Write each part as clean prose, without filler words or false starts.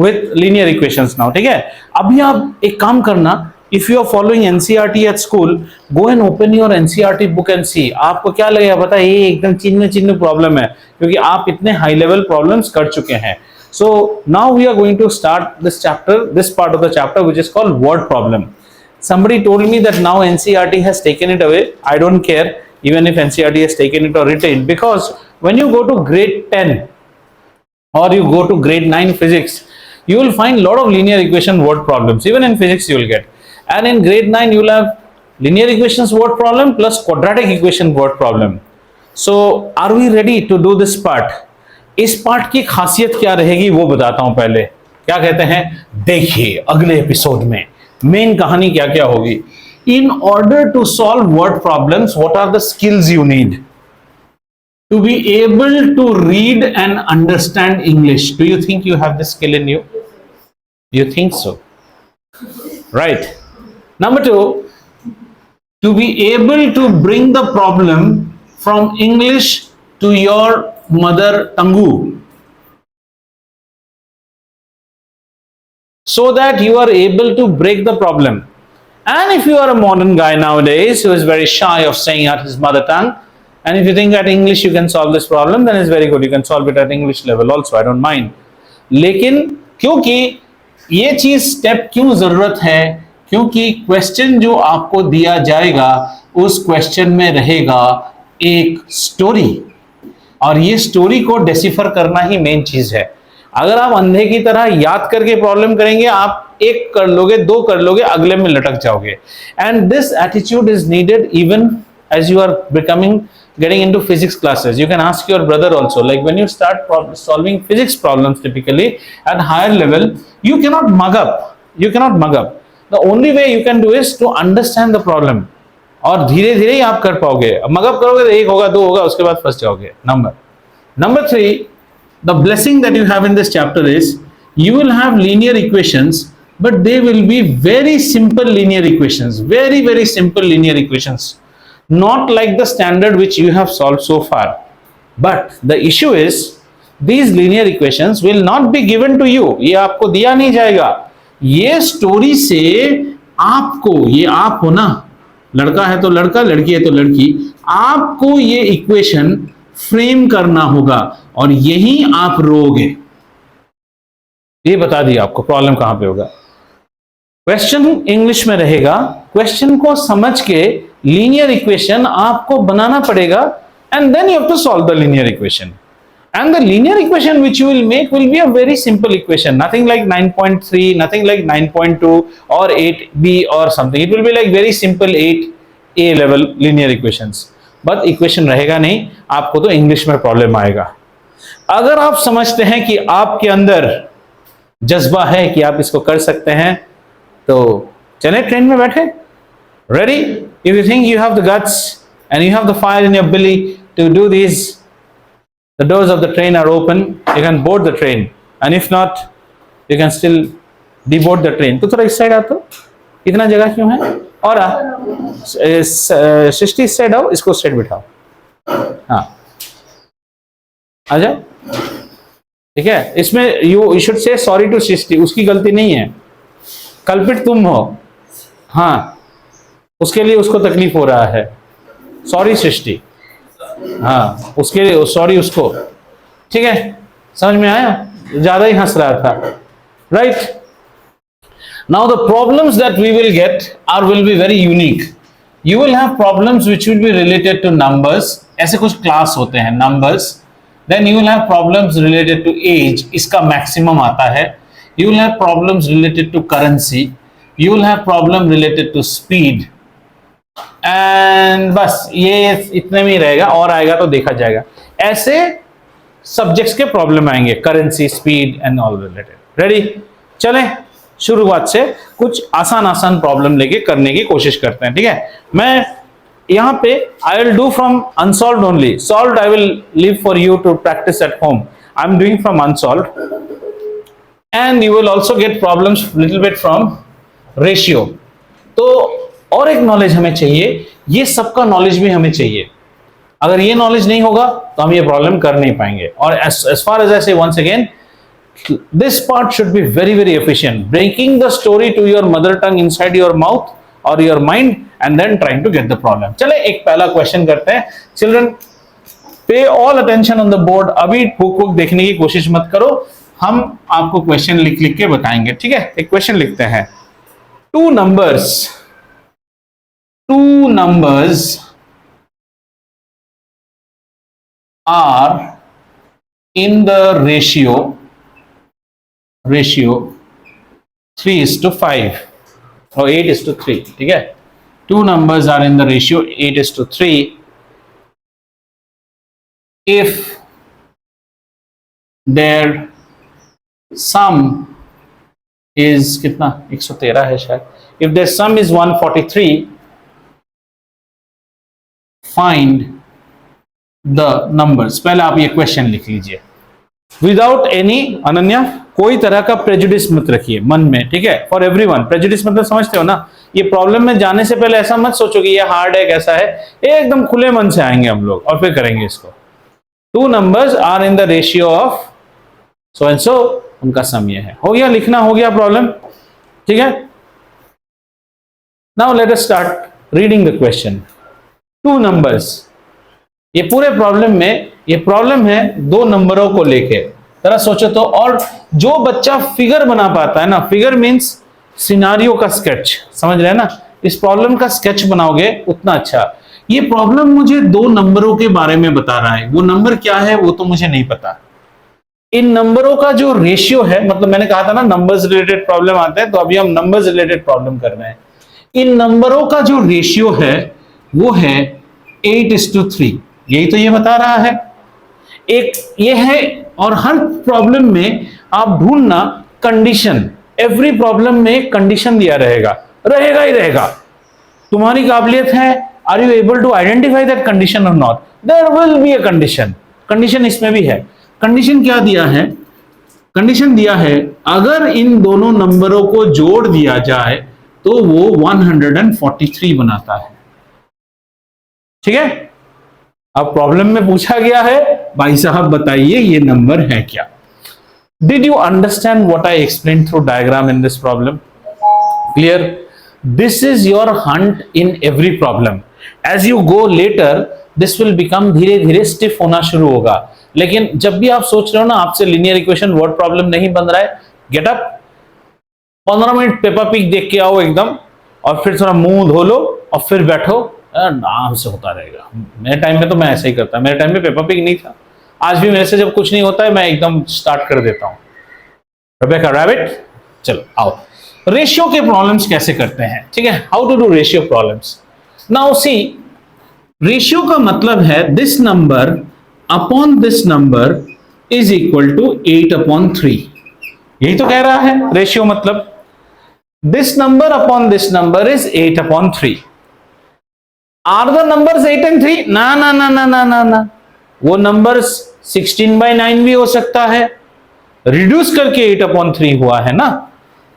with linear equations now. ठीक है, अभी आप एक काम करना, if you are following NCERT at school, go and open your NCERT book and see. आपको क्या लगेगा पता है, ये एकदम चिन्ह प्रॉब्लम है, क्योंकि आप इतने हाई लेवल प्रॉब्लम्स कर चुके हैं. So now we are going to start this chapter, this part of the chapter which is called word problem. Somebody told me that now NCERT has taken it away. I don't care even if NCERT has taken it or retained, because when you go to grade 10 or you go to grade 9 physics, you will find a lot of linear equation word problems. Even in physics you will get, and in grade 9 you will have linear equations word problem plus quadratic equation word problem. So are we ready to do this part? इस part की खासियत क्या रहेगी वो बताता हूं. पहले क्या कहते हैं, देखिए अगले एपिसोड में मेन कहानी क्या क्या होगी. In order to solve word problems, what are the skills you need? To be able to read and understand English. Do you think you have this skill in you? You think so? Right. Number 2, to be able to bring the problem from English to your mother tongue, so that you are able to break the problem. And if you are a modern guy nowadays who is very shy of saying at his mother tongue, and if you think at English you can solve this problem, then it's very good. You can solve it at English level also. I don't mind. लेकिन क्योंकि ये चीज step क्यों जरूरत है, क्योंकि question जो आपको दिया जाएगा उस क्वेश्चन में रहेगा एक स्टोरी, और ये स्टोरी को डेसिफर करना ही मेन चीज है. अगर आप अंधे की तरह याद करके प्रॉब्लम करेंगे, आप एक कर लोगे, दो कर लोगे, अगले में लटक जाओगे. And this attitude is needed even as you are getting into physics classes. You can ask your brother also, like when you start solving physics problems typically at higher level, you cannot mug up. The only way you can do is to understand the problem, और धीरे धीरे ही आप कर पाओगे. Mug up करोगे तो एक होगा, दो होगा, उसके बाद फंस जाओगे. Number 3, the blessing that you have in this chapter is you will have linear equations, but they will be very simple linear equations, very very simple linear equations, not like the standard which you have solved so far. But the issue is these linear equations will not be given to you. ये आपको दिया नहीं जाएगा. ये story से आपको, ये आप हो ना, लड़का है तो लड़का, लड़की है तो लड़की, आपको ये इक्वेशन फ्रेम करना होगा और यही आप रोगे. ये बता दिया आपको प्रॉब्लम कहां पे होगा. क्वेश्चन इंग्लिश में रहेगा, क्वेश्चन को समझ के लीनियर इक्वेशन आपको बनाना पड़ेगा, and then you have to solve the linear equation. And the linear equation which you will make will be a very simple equation, nothing like 9.3, nothing like 9.2 और 8b और something. It will be like very simple 8a level linear equations. But equation रहेगा नहीं, आपको तो English में problem आएगा. अगर आप समझते हैं कि आपके अंदर जज्बा है कि आप इसको कर सकते हैं, तो चले ट्रेन में बैठे. Ready? If you think you have the guts and you have the fire in your belly to do these, the doors of the train are open. You can board the train, and if not, you can still deboard the train. तो थोड़ा इस side आओ. तो इतना जगह क्यों है? और सृष्टि इस साइड आओ, इसको स्ट्रेट बिठाओ. हाँ, आ जाओ. ठीक है, इसमें you should say sorry to सृष्टि. उसकी गलती नहीं है, कल्पित तुम हो. हाँ, उसके लिए उसको तकलीफ हो रहा है. सॉरी सृष्टि. हाँ, उसके लिए सॉरी उसको. ठीक है, समझ में आया? ज्यादा ही हंस रहा था. Right. Now the problems that we will get will be very unique. You will have problems which will be related to numbers. ऐसे कुछ क्लास होते हैं numbers. Then you will have problems related to age. इसका maximum आता है. You will have problems related to currency. You will have problem related to speed. And बस ये इतने में ही रहेगा, और आएगा तो देखा जाएगा. ऐसे सब्जेक्ट्स के प्रॉब्लम आएंगे, currency, speed and all related. Ready? चलें शुरुआत से कुछ आसान प्रॉब्लम लेके करने की कोशिश करते हैं. ठीक है, मैं यहाँ पे I will do from unsolved only. Solved I will leave for you to practice at home. I am doing from unsolved, and you will also get problems little bit from ratio. तो और एक knowledge हमें चाहिए, ये सबका knowledge भी हमें चाहिए. अगर ये नॉलेज नहीं होगा तो हम ये प्रॉब्लम कर नहीं पाएंगे. और as far as I say once again, this part should be very very efficient, breaking the story to your mother tongue inside your mouth or your mind and then trying to get the problem. चले एक पहला question करते हैं. Children पे all attention on the board. अभी book देखने की कोशिश मत करो, हम आपको क्वेश्चन लिख लिख के बताएंगे. ठीक है, एक क्वेश्चन लिखते हैं. Two numbers are in the ratio 3:5 or 8:3. ठीक है, two numbers are in the ratio 8:3 if their sum is कितना 113 है शायद. if their sum is 143, find the numbers. पहले आप ये क्वेश्चन लिख लीजिए विदाउट एनी, अनन्या कोई तरह का प्रेजुडिस मत रखिए मन में. ठीक है, फॉर एवरीवन. प्रेजुडिस मतलब समझते हो ना, ये प्रॉब्लम में जाने से पहले ऐसा मत सोचो कि ये हार्ड है कैसा है, एकदम खुले मन से आएंगे हम लोग और फिर करेंगे इसको. Two numbers are in the ratio of so and so, उनका सम ये है. हो गया, लिखना हो गया प्रॉब्लम. ठीक है, now let us start reading the question. Two numbers, ये पूरे प्रॉब्लम में, ये प्रॉब्लम है दो नंबरों को लेके. जरा सोचो तो. और जो बच्चा फिगर बना पाता है ना, फिगर मींस सिनारियो का स्केच, समझ रहे हैं ना, इस प्रॉब्लम का स्केच बनाओगे उतना अच्छा. ये प्रॉब्लम मुझे दो नंबरों के बारे में बता रहा है. वो नंबर क्या है वो तो मुझे नहीं पता. इन नंबरों का जो रेशियो है, मतलब मैंने कहा था ना नंबर्स रिलेटेड प्रॉब्लम आते हैं, तो अभी हम नंबर्स रिलेटेड प्रॉब्लम कर रहे हैं. इन नंबरों का जो रेशियो है वो है 8:3. यही तो ये बता रहा है. एक ये है, और हर प्रॉब्लम में आप ढूंढना कंडीशन. एवरी प्रॉब्लम में कंडीशन दिया रहेगा ही रहेगा. तुम्हारी काबिलियत है, are you able to identify that condition और not. There will be a condition. Condition इसमें भी है. कंडीशन क्या दिया है? कंडीशन दिया है अगर इन दोनों नंबरों को जोड़ दिया जाए तो वो 143 बनाता है. ठीक है, अब प्रॉब्लम में पूछा गया है, भाई साहब बताइए ये नंबर है क्या. Did you understand what I explain through diagram in this problem? Clear? This is your hunt in every problem. As you go later this will become, धीरे धीरे स्टिफ होना शुरू होगा. लेकिन जब भी आप सोच रहे हो ना आपसे लीनियर इक्वेशन वर्ड प्रॉब्लम नहीं बन रहा है, get up, 15 minute paper pick देख के आओ एकदम, और फिर थोड़ा मुंह धो लो और फिर बैठो, आराम से होता रहेगा. मेरे टाइम में तो मैं ऐसे ही करता. मेरे टाइम में पेपर पिक नहीं था. आज भी मेरे से जब कुछ नहीं होता है मैं एकदम स्टार्ट कर देता हूं. रेबेका रैबिट, चलो आओ. रेशियो के प्रॉब्लम्स कैसे करते हैं? ठीक है, how to do ratio problems. Now see, ratio का मतलब है this number upon this number is equal to 8/3. यही तो कह रहा है रेशियो मतलब. This number upon this number is 8/3. Are the numbers 8 and 3? ना ना ना ना ना ना ना, वो नंबर्स 16/9 भी हो सकता है. रिड्यूस करके 8/3 हुआ है ना,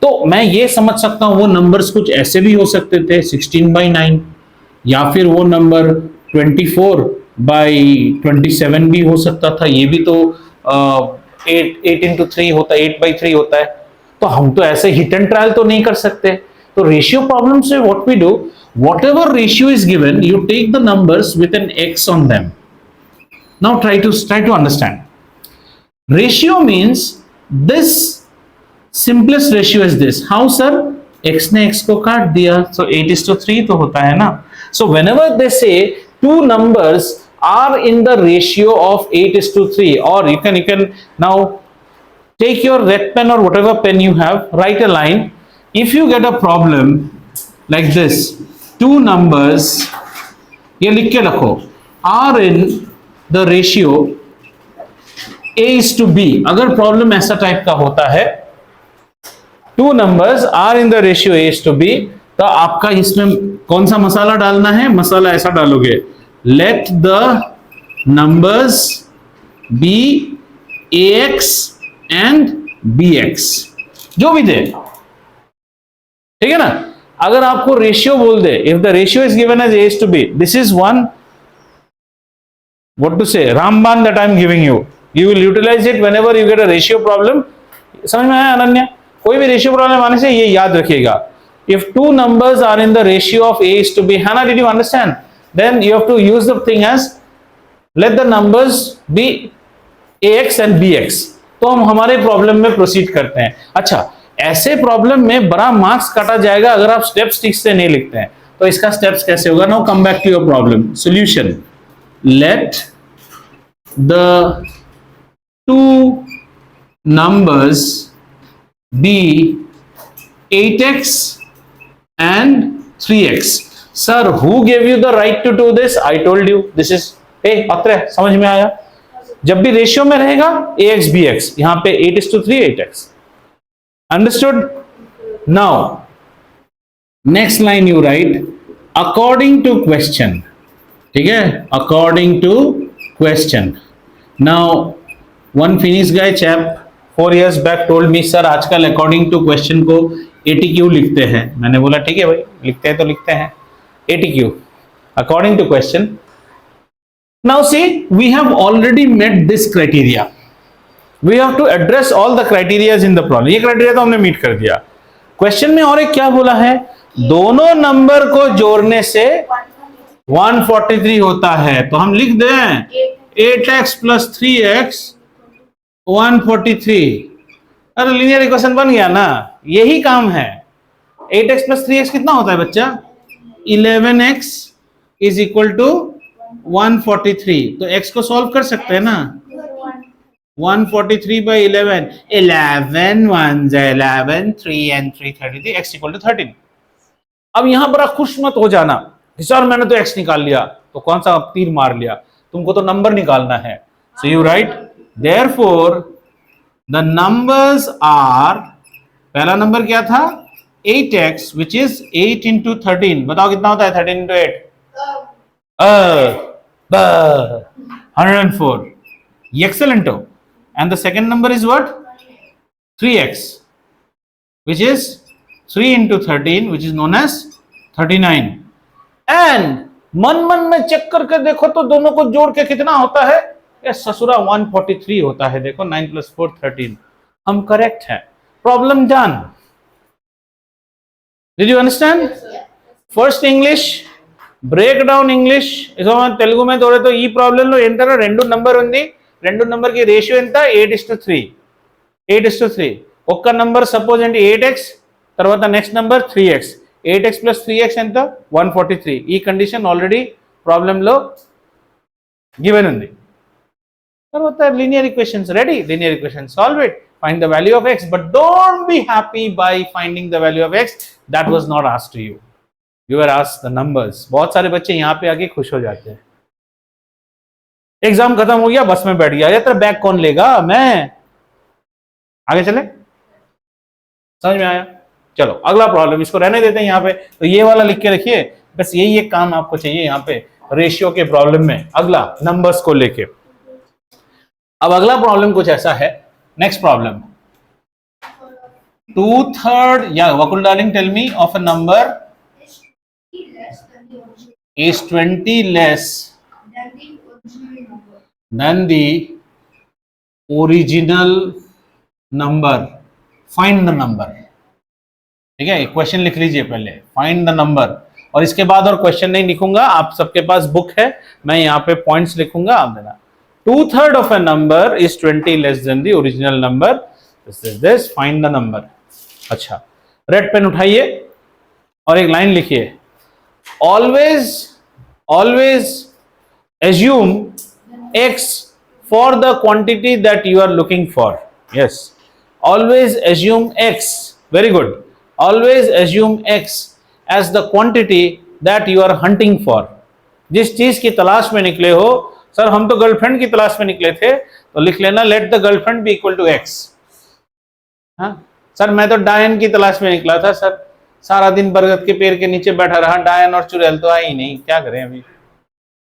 तो मैं ये समझ सकता हूं वो नंबर्स कुछ ऐसे भी हो सकते थे 16/9, या फिर वो नंबर 24/27 भी हो सकता था. ये भी तो 8 into 3 होता है, 8/3 होता है. तो हम तो ऐसे हिट एंड ट्रायल तो नहीं कर सकते. तो रेशियो प्रॉब्लम से what we do, whatever ratio is given, you take the numbers with an x on them. Now try to understand. Ratio means this simplest ratio is this. How sir? x ने x को काट दिया, so 8:3 तो होता है ना. So whenever they say two numbers are in the ratio of 8:3, or you can now take your red pen or whatever pen you have, write a line. If you get a problem like this, two numbers, ये लिख के रखो, are in the ratio A:B. अगर problem ऐसा type का होता है, two numbers are in the ratio A:B, तो आपका इसमें कौन सा मसाला डालना है? मसाला ऐसा डालोगे, let the numbers be AX and BX, जो भी दे. ठीक है ना. अगर आपको रेशियो बोल दे, if the ratio is given as A:B, this is one, what to say, remember that I am giving you. You will utilize it whenever you get a ratio problem. समझ में आया अनन्या? कोई भी रेशियो प्रॉब्लम आने से ये याद रखिएगा, if two numbers are in the ratio of a is to b, Hannah, did you understand? Then you have to use the thing as let the numbers be ax and bx. तो हम हमारे problem में proceed करते हैं। अच्छा, ऐसे problem में बड़ा मार्क्स काटा जाएगा अगर आप स्टेप्स ठीक से नहीं लिखते हैं। तो इसका स्टेप्स कैसे होगा? Now come back to your problem solution. Let the two numbers be 8x and 3x. Sir, who gave you the right to do this? I told you. This is, hey, अत्र समझ में आया? जब भी ratio में रहेगा ax bx, यहां पे 8:3 8x. Understood? Now, next line you write according to question. ठीक है? According to question. Now, one Finnish guy chap 4 years back told me, sir, आजकल अकॉर्डिंग टू क्वेश्चन को ATQ लिखते हैं। मैंने बोला ठीक है भाई, लिखते हैं तो लिखते हैं ATQ, according to question. Now see, we have already met this criteria, we have to address all the criterias in the problem. ये क्राइटेरिया तो हमने मीट कर दिया। क्वेश्चन में और एक क्या बोला है? दोनों नंबर को जोड़ने से 143 होता है। तो हम लिख दें 8x plus 3x 143। अरे लीनियर इक्वेशन बन गया ना, यही काम है। 8x plus 3x कितना होता है बच्चा? 11x is equal to 143। तो x को सॉल्व कर सकते हैं ना, 143 by 11, 11 1 11, 3 and 3 33, x equal to 13। अब यहां बड़ा खुश मत हो जाना कि सर मैंने तो x निकाल लिया, तो कौन सा तीर मार लिया, तुमको तो नंबर निकालना है। So you right therefore the numbers are, पहला नंबर क्या था? 8x which is 8 into 13। बताओ कितना होता है 13 into 8? 104। excellent। and the second number is what? 3x which is 3 into 13 which is known as 39। and मन मन में चेक करके देखो तो दोनों को जोड़ के कितना होता है? ये ससुरा 143 होता है। देखो 9 + 4 13। हम करेक्ट हैं। Problem done. Did you understand? First English break down English इसो तेलुगु में तोड़े तो ఈ ప్రాబ్లం లో ఏంటంటే రెండు నంబర్ ఉంది, రెండు నంబర్ కి రేషియో ఎంత? 8:3 8:3। ఒక్క నంబర్ సపోజ్ అంటే 8x, తర్వాత next number 3x, 8x + 3x ఎంత? 143। ఈ కండిషన్ ఆల్రెడీ ప్రాబ్లం లో గివెన్ ఉంది। తర్వాత linear equations ready, linear equations solve it, find the value of x, but don't be happy by finding the value of x, that was not asked to you, you were asked the numbers। बहुत सारे बच्चे यहाँ पे आके खुश हो जाते हैं, एग्जाम खत्म हो गया बस में बैठ गया, ये तेरा बैग कौन लेगा? मैं। आगे चले, समझ में आया? चलो अगला प्रॉब्लम, इसको रहने देते हैं यहाँ पे। तो ये वाला लिख के रखिए, बस यही एक काम आपको चाहिए यहाँ पे रेशियो के प्रॉब्लम में। अगला नंबर्स को लेके, अब अगला प्रॉब्लम कुछ ऐसा है। नेक्स्ट प्रॉब्लम, 2/3, या Vakul darling tell me, of a number is 20 less than the original number, find the number। ठीक है, क्वेश्चन लिख लीजिए पहले, फाइंड द नंबर, और इसके बाद और क्वेश्चन नहीं लिखूंगा, आप सबके पास बुक है, मैं यहाँ पे पॉइंट्स लिखूंगा, आप देना। 2/3 of a number is 20 less than the original number, this is this, find the number। अच्छा, रेड पेन उठाइए और एक लाइन लिखिए, always assume x for the quantity that you are looking for। yes, always assume x, very good, always assume x as the quantity that you are hunting for। जिस चीज की तलाश में निकले हो, सर हम तो गर्लफ्रेंड की तलाश में निकले थे, तो लिख लेना let the girlfriend be equal to x. हाँ सर, मैं तो डायन की तलाश में निकला था सर, सारा दिन बरगद के पेड़ के नीचे बैठा रहा, डायन और चुड़ैल तो आई नहीं, क्या करें अभी?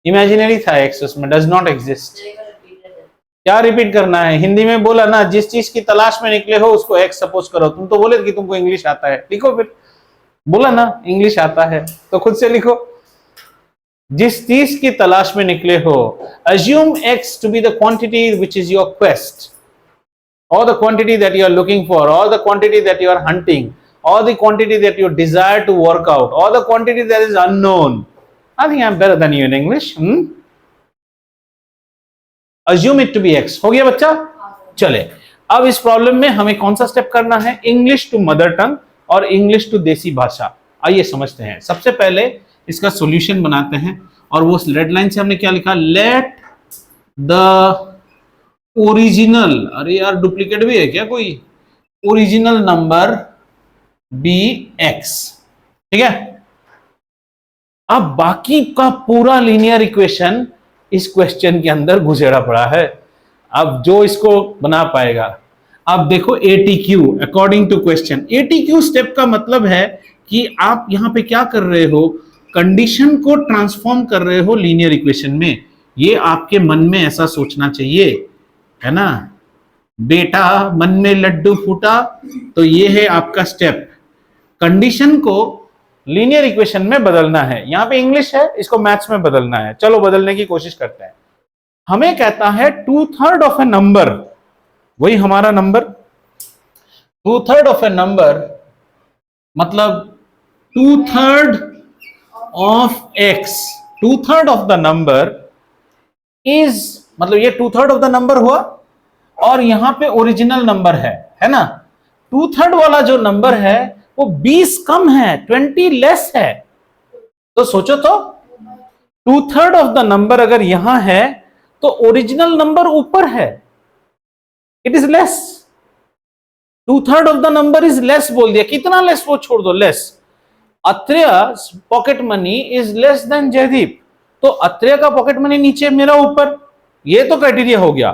इमेजिनरी था एक्स, उसमें डज नॉट एग्जिस्ट। क्या रिपीट करना है? हिंदी में बोला ना, जिस चीज की तलाश में निकले हो उसको एक्स सपोज करो। तुम तो बोले कि तुमको इंग्लिश आता है, लिखो फिर। बोला ना इंग्लिश आता है तो खुद से लिखो, जिस चीज की तलाश में निकले हो। assume x to be the quantity which is your quest। or the quantity that you are looking for, or the quantity that you are hunting, or the quantity that you desire to work out, or the quantity that is unknown. I think I'm better than you in English. Assume it to be x. हो गया बच्चा? चले, अब इस problem में हमें कौन सा स्टेप करना है? इंग्लिश टू मदर टंग और इंग्लिश टू देसी भाषा। आइए समझते हैं। सबसे पहले इसका सॉल्यूशन बनाते हैं, और वो रेड लाइन से हमने क्या लिखा? लेट द ओरिजिनल, अरे यार डुप्लीकेट भी है क्या कोई? Original number be x. ठीक है, अब बाकी का पूरा लीनियर इक्वेशन इस क्वेश्चन के अंदर घुसेड़ा पड़ा है। अब जो इसको बना पाएगा, अब देखो ATQ according to question. ATQ step का मतलब है कि आप यहां पे क्या कर रहे हो? कंडीशन को ट्रांसफॉर्म कर रहे हो लीनियर इक्वेशन में। ये आपके मन में ऐसा सोचना चाहिए, है ना बेटा? मन में लड्डू फूटा, तो ये है आपका स्टेप। कंडीशन को लीनियर इक्वेशन में बदलना है। यहां पे इंग्लिश है, इसको मैथ्स में बदलना है। चलो बदलने की कोशिश करते हैं। हमें कहता है 2/3 ऑफ ए नंबर, वही हमारा नंबर 2/3 ऑफ ए नंबर, मतलब 2/3 of x. 2/3 of the number is, मतलब ये 2/3 ऑफ द नंबर हुआ, और यहां पे ओरिजिनल नंबर है ना? 2/3 वाला जो नंबर है वो 20 कम है, 20 लेस है। तो सोचो तो, 2/3 ऑफ द नंबर अगर यहां है तो ओरिजिनल नंबर ऊपर है, it is less. 2/3 of the number is less बोल दिया। कितना लेस वो छोड़ दो, less. Atreya's pocket money is less than Jaydeep, तो अत्रेया का पॉकेट मनी नीचे, मेरा ऊपर। ये तो क्राइटेरिया हो गया।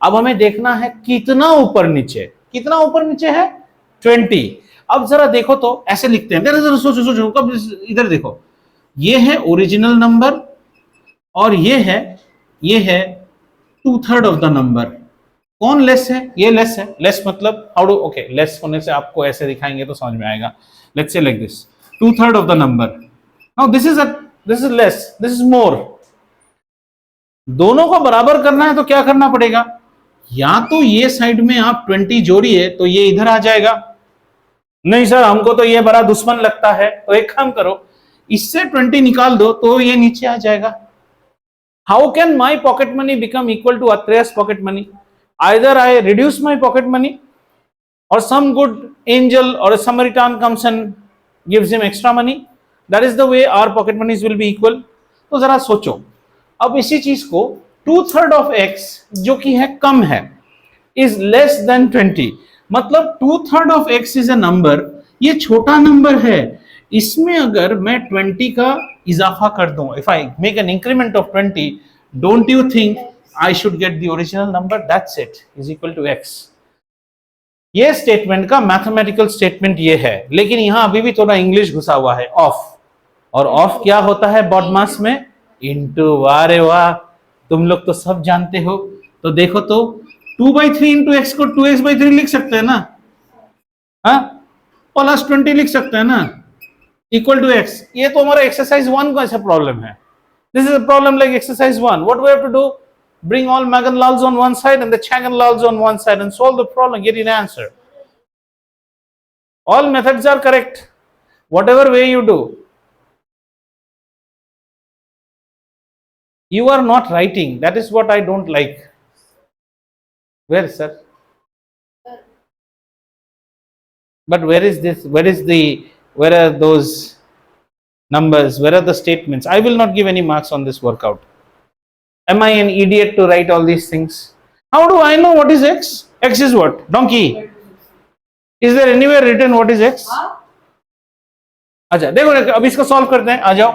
अब हमें देखना है कितना ऊपर नीचे, कितना ऊपर नीचे है? 20। अब जरा देखो तो, ऐसे लिखते हैं, जरा सोचो सोचो, कब इधर देखो, ये है ओरिजिनल नंबर और ये है 2/3 ऑफ द नंबर। कौन लेस है? ये लेस है। लेस मतलब हाउ डू, ओके, लेस होने से आपको ऐसे दिखाएंगे तो समझ में आएगा। Let's say like this, 2/3 of the number. Now this is less, this is more. दोनों को बराबर करना है तो क्या करना पड़ेगा? या तो ये साइड में आप 20 जोड़िए तो ये इधर आ जाएगा। नहीं सर, हमको तो ये बड़ा दुश्मन लगता है, तो एक काम करो, इससे 20 निकाल दो तो ये नीचे आ जाएगा। How can my pocket money become equal to Atreya's pocket money? Either I reduce my pocket money, और सम गुड एंजल और samaritan comes and gives him extra money. That is the way our pocket monies will be equal. तो जरा सोचो, अब इसी चीज को 2/3 of x जो कि है कम है, इज लेस देन 20, मतलब 2/3 of x is a number, ये छोटा नंबर है। इसमें अगर मैं 20 का इजाफा कर दूं, if I make an increment of 20, don't you think I should get the original number? That's it, is equal to x. ये स्टेटमेंट का मैथमेटिकल स्टेटमेंट ये है, लेकिन यहां अभी भी थोड़ा इंग्लिश घुसा हुआ है, ऑफ। और ऑफ क्या होता है बॉडमास में? इंटू। वाह रे वाह, तुम लोग तो सब जानते हो। तो देखो तो, 2/3 इंटू एक्स को 2x/3 लिख सकते हैं ना, हाँ, प्लस 20 लिख सकते हैं ना, इक्वल टू एक्स। ये तो हमारा एक्सरसाइज 1 का ऐसा प्रॉब्लम है। This is a problem like exercise 1। What we have to do? Bring all Maganlals on one side and the Chaganlals on one side and solve the problem, get an answer. All methods are correct, whatever way you do. You are not writing, that is what I don't like. Where, sir? But where is this? Where are those numbers? Where are the statements? I will not give any marks on this workout. Am I an idiot to write all these things? How do I know what is x? X is what? Donkey. Is there anywhere written what is x? अच्छा देखो, अब इसको solve करते हैं, आ जाओ।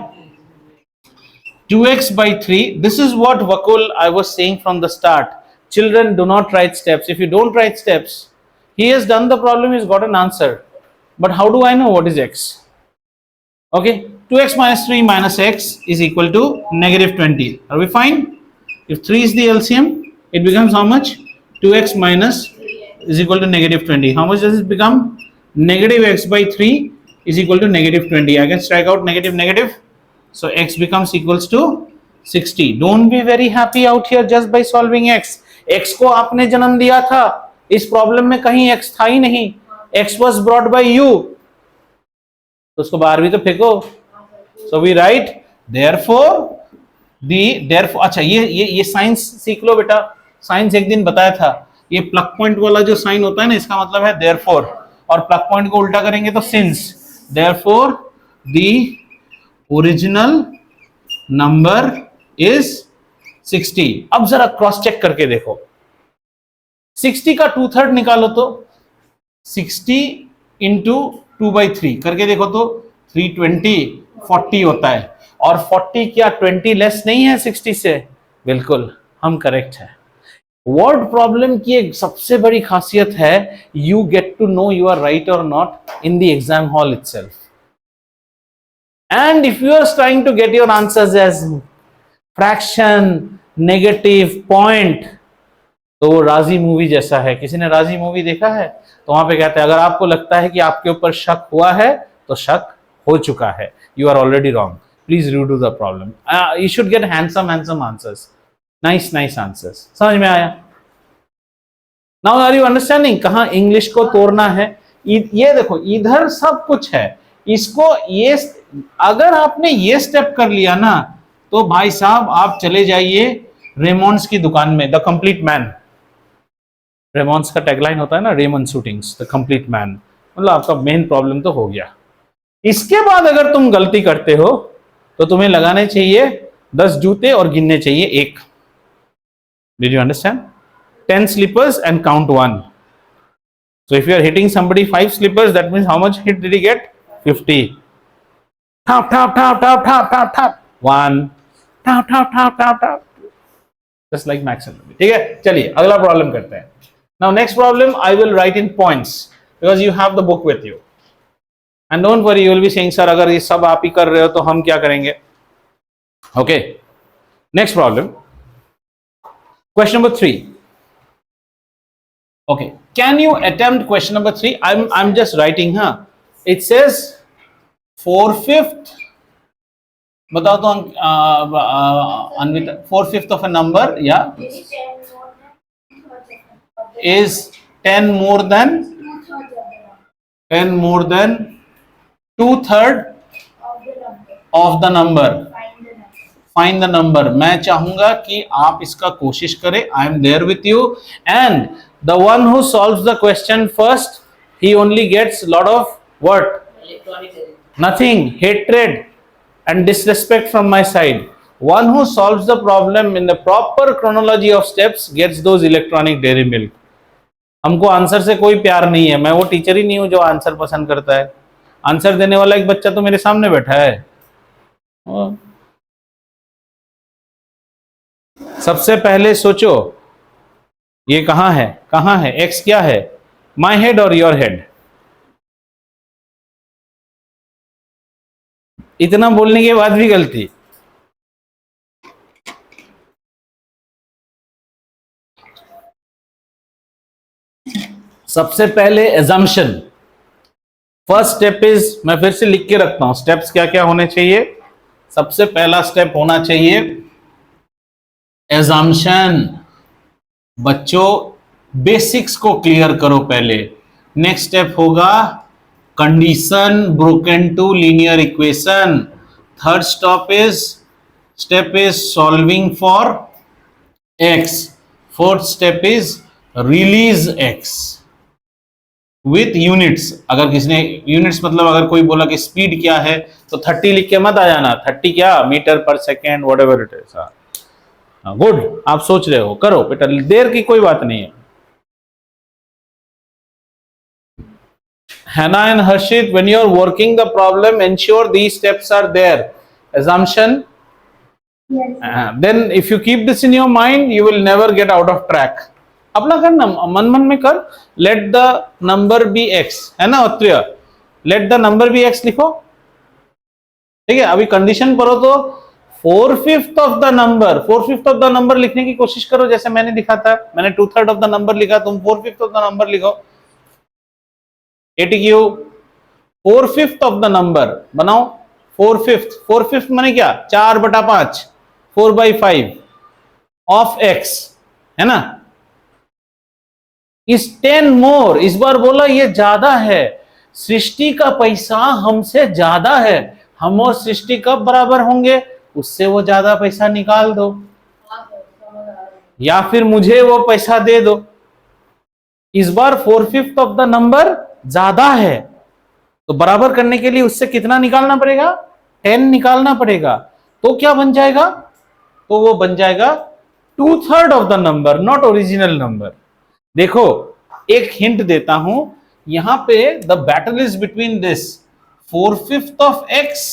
2x/3, this is what Vakul I was saying from the start. Children, do not write steps. If you don't write steps, he has done the problem, he's got an answer. But how do I know what is x? Okay, 2x minus 3 minus x is equal to -20. Are we fine? If 3 is the LCM, it becomes how much? 2x minus is equal to -20. How much does it become? -x/3 is equal to -20. I can strike out negative. So x becomes equals to 60. Don't be very happy out here just by solving x. x को आपने जन्म दिया था, इस problem में कहीं x था ही नहीं, x was brought by you, तो उसको बाहर भी तो फेंको. सो वी राइट देयरफॉर अच्छा ये साइंस सीख लो बेटा, साइंस एक दिन बताया था, ये प्लग पॉइंट वाला जो साइन होता है ना, इसका मतलब है देयरफॉर, और प्लग पॉइंट को उल्टा करेंगे तो since. Therefore the original number is 60. अब जरा क्रॉस चेक करके देखो, 60 का 2/3 निकालो तो 60 इंटू 2/3 करके देखो तो 320 40 होता है. और 40 क्या 20 लेस नहीं है 60 से? बिल्कुल हम करेक्ट है. वर्ड प्रॉब्लम की एक सबसे बड़ी खासियत है, you get to know you are right और not in the exam hall itself. And if you are trying to get your answers as fraction, negative, point, तो वो राजी मूवी जैसा है. किसी ने राजी मूवी देखा है? तो वहां पे कहते हैं अगर आपको लगता है कि आपके ऊपर शक हुआ है तो शक हो चुका है, you are already wrong, please redo the problem. You should get handsome answers, nice answers. समझ में आया? नाउ आर यू अंडरस्टैंडिंग कहां इंग्लिश को तोड़ना है? ये देखो इधर सब कुछ है, इसको ये अगर आपने ये स्टेप कर लिया ना, तो भाई साहब आप चले जाइए रेमॉन्ड्स की दुकान में, द कंप्लीट मैन. रेमॉन्ड्स का टैगलाइन होता है ना, Raymond shootings the complete man, मतलब आपका मेन प्रॉब्लम तो हो गया. इसके बाद अगर तुम गलती करते हो तो तुम्हें लगाने चाहिए 10 जूते और गिनने चाहिए 1. Did you understand? 10 slippers and count 1. So if you are hitting somebody 5 slippers, that means how much hit did he get? 50. Tap tap tap tap tap tap tap 1. Tap tap tap tap tap. Just like max and ठीक है. चलिए अगला problem करते हैं. Now next problem I will write in points because you have the book with you. And don't worry, you will be saying sir अगर ये सब आप ही कर रहे हो तो हम क्या करेंगे? Okay. Next problem. Question number 3. Okay, can you attempt question number 3? I'm just writing, huh? It says 4/5. बताओ तो Anvita, 4/5 of a number, yeah, is 10 more than 2/3 of the number. Find the number. मैं चाहूंगा कि आप इसका कोशिश करें. I am there with you, and the one who solves the question first, he only gets lot of what? Nothing, hatred and disrespect from my side. One who solves the problem in the proper chronology of steps gets those electronic dairy milk. हमको answer से कोई प्यार नहीं है, मैं वो teacher ही नहीं हूं जो आंसर पसंद करता है. आंसर देने वाला एक बच्चा तो मेरे सामने बैठा है. सबसे पहले सोचो ये कहां है, एक्स क्या है, माई हेड और योर हेड. इतना बोलने के बाद भी गलती. सबसे पहले एजम्पशन, फर्स्ट स्टेप इज, मैं फिर से लिख के रखता हूं स्टेप्स क्या क्या होने चाहिए. सबसे पहला स्टेप होना चाहिए एजम्पशन. बच्चों बेसिक्स को क्लियर करो पहले. नेक्स्ट स्टेप होगा condition broken to linear equation. Third step is solving for x. Fourth step is release x with units. अगर किसी ने यूनिट्स मतलब अगर कोई बोला कि स्पीड क्या है तो 30 लिख के मत आ जाना. 30 क्या, मीटर पर second, what ever it is. Good, आप सोच रहे हो, करो बेटा, देर की कोई बात नहीं है. Hannah and Harshit, when you are working the problem, ensure these steps are there. Assumption. Yes. Then if you keep this in your mind, you will never get out of track. अपना करना मन में कर. Let the number be x, है ना उत्तरीय. Let the number be x लिखो. ठीक है, अभी कंडीशन पढ़ो तो 4/5 of the number, 4/5 of the number लिखने की कोशिश करो जैसे मैंने लिखा था. मैंने 2/3 of the number लिखा, तुम 4/5 of the number लिखो. ATQ 4/5 of the number बनाओ. 4/5 माने क्या, 4/5, 4/5 of x, है ना. इज 10 मोर। इस बार बोला ये ज्यादा है, सृष्टि का पैसा हमसे ज्यादा है, हम और सृष्टि कब बराबर होंगे, उससे वो ज्यादा पैसा निकाल दो या फिर मुझे वो पैसा दे दो। इस बार 4/5 ऑफ द नंबर ज्यादा है, तो बराबर करने के लिए उससे कितना निकालना पड़ेगा, 10 निकालना पड़ेगा। तो क्या बन जाएगा, तो वो बन जाएगा 2/3 of the number, not original number. देखो एक हिंट देता हूं, यहां पे the battle is between this 4/5 of x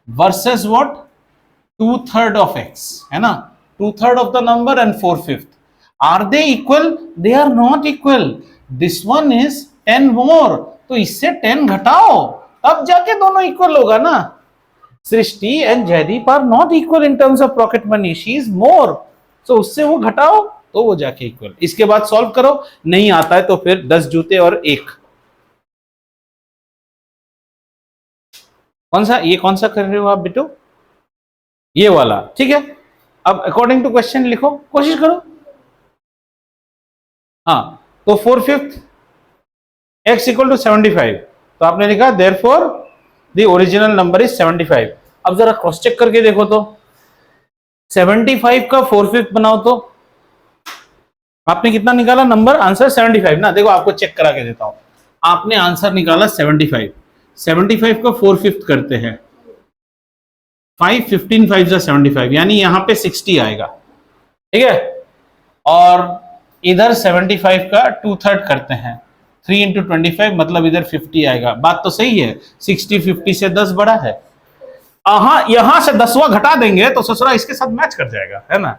versus what, 2/3 of x, है ना, 2/3 of the number and 4/5। Are they equal, they are not equal. This one is 10 more, तो इससे 10 घटाओ, तब जाके दोनों इक्वल होगा ना। Srishti and Jaydeep are not equal in terms of pocket money, she is more, तो उससे वो घटाओ तो वो जाके इक्वल। इसके बाद सॉल्व करो, नहीं आता है तो फिर 10 जूते और एक। कौन सा, ये कौन सा कर रहे हो आप बेटो, ये वाला, ठीक है। अब अकॉर्डिंग टू क्वेश्चन लिखो, कोशिश करो। हाँ, तो 4/5 x इक्वल टू 75, तो आपने लिखा therefore the original number is 75। अब जरा क्रॉस चेक करके देखो तो 75 का 4/5 बनाओ तो आपने कितना निकाला नंबर, आंसर 75 ना। देखो आपको चेक करा के देता हूं, आपने आंसर निकाला 75, 75 का 4/5 करते हैं, 5 15 5 75, यानी यहां पे 60 आएगा, ठीक है। और इधर 75 का 2/3 करते हैं, 3 इंटू 25, मतलब इधर 50 आएगा। बात तो सही है, 60 50 से 10 बड़ा है। यहां से 10वां घटा देंगे तो ससुरा इसके साथ मैच कर जाएगा, है ना।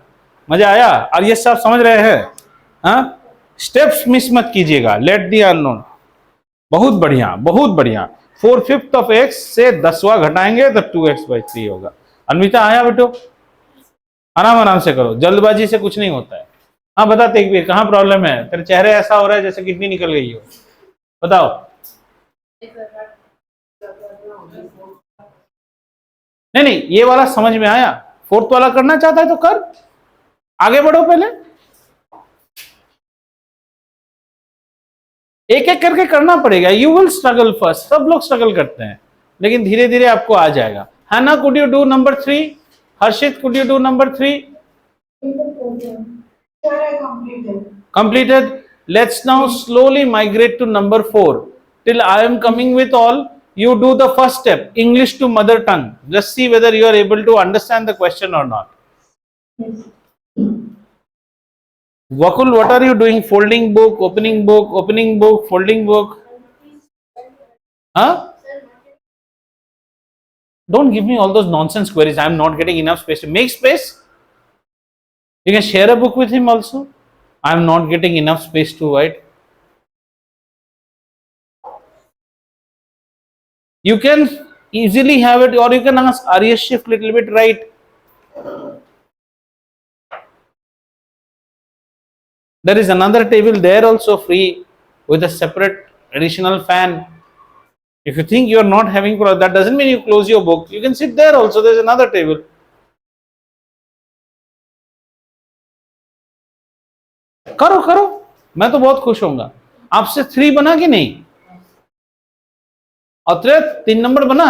मजा आया, और ये सब समझ रहे हैं, हाँ। स्टेप्स मिस मत कीजिएगा, लेट दी अननोन, बहुत बढ़िया बहुत बढ़िया। 4/5 ऑफ x से 10वां घटाएंगे तो 2x/3 होगा। अन्विता आया बेटो, आराम आराम से करो, जल्दबाजी से कुछ नहीं होता है। हाँ बता तेगवीर, कहाँ प्रॉब्लम है, तेरे चेहरे ऐसा हो रहा है जैसे किडनी निकल गई हो, बताओ। नहीं नहीं, ये वाला समझ में आया, फोर्थ वाला करना चाहता है तो कर, आगे बढ़ो। पहले एक एक करके करना पड़ेगा, यू विल स्ट्रगल फर्स्ट, सब लोग स्ट्रगल करते हैं, लेकिन धीरे धीरे आपको आ जाएगा। है ना, could you do number 3? Harshit, could you do number 3? Completed. Let's now slowly migrate to number 4. Till I am coming with all, you do the first step, English to mother tongue. Just see whether you are able to understand the question or not. Vakul, what are you doing? Folding book, opening book, folding book. Huh? Don't give me all those nonsense queries. I am not getting enough space to make space. You can share a book with him also. I am not getting enough space to write. You can easily have it, or you can ask Arya shift little bit right. There is another table there also free with a separate additional fan. If you think you are not having, that doesn't mean you close your book. You can sit there also. There's another table. करो करो, मैं तो बहुत खुश होऊंगा। आपसे 3 बना कि नहीं? और 3 नंबर बना,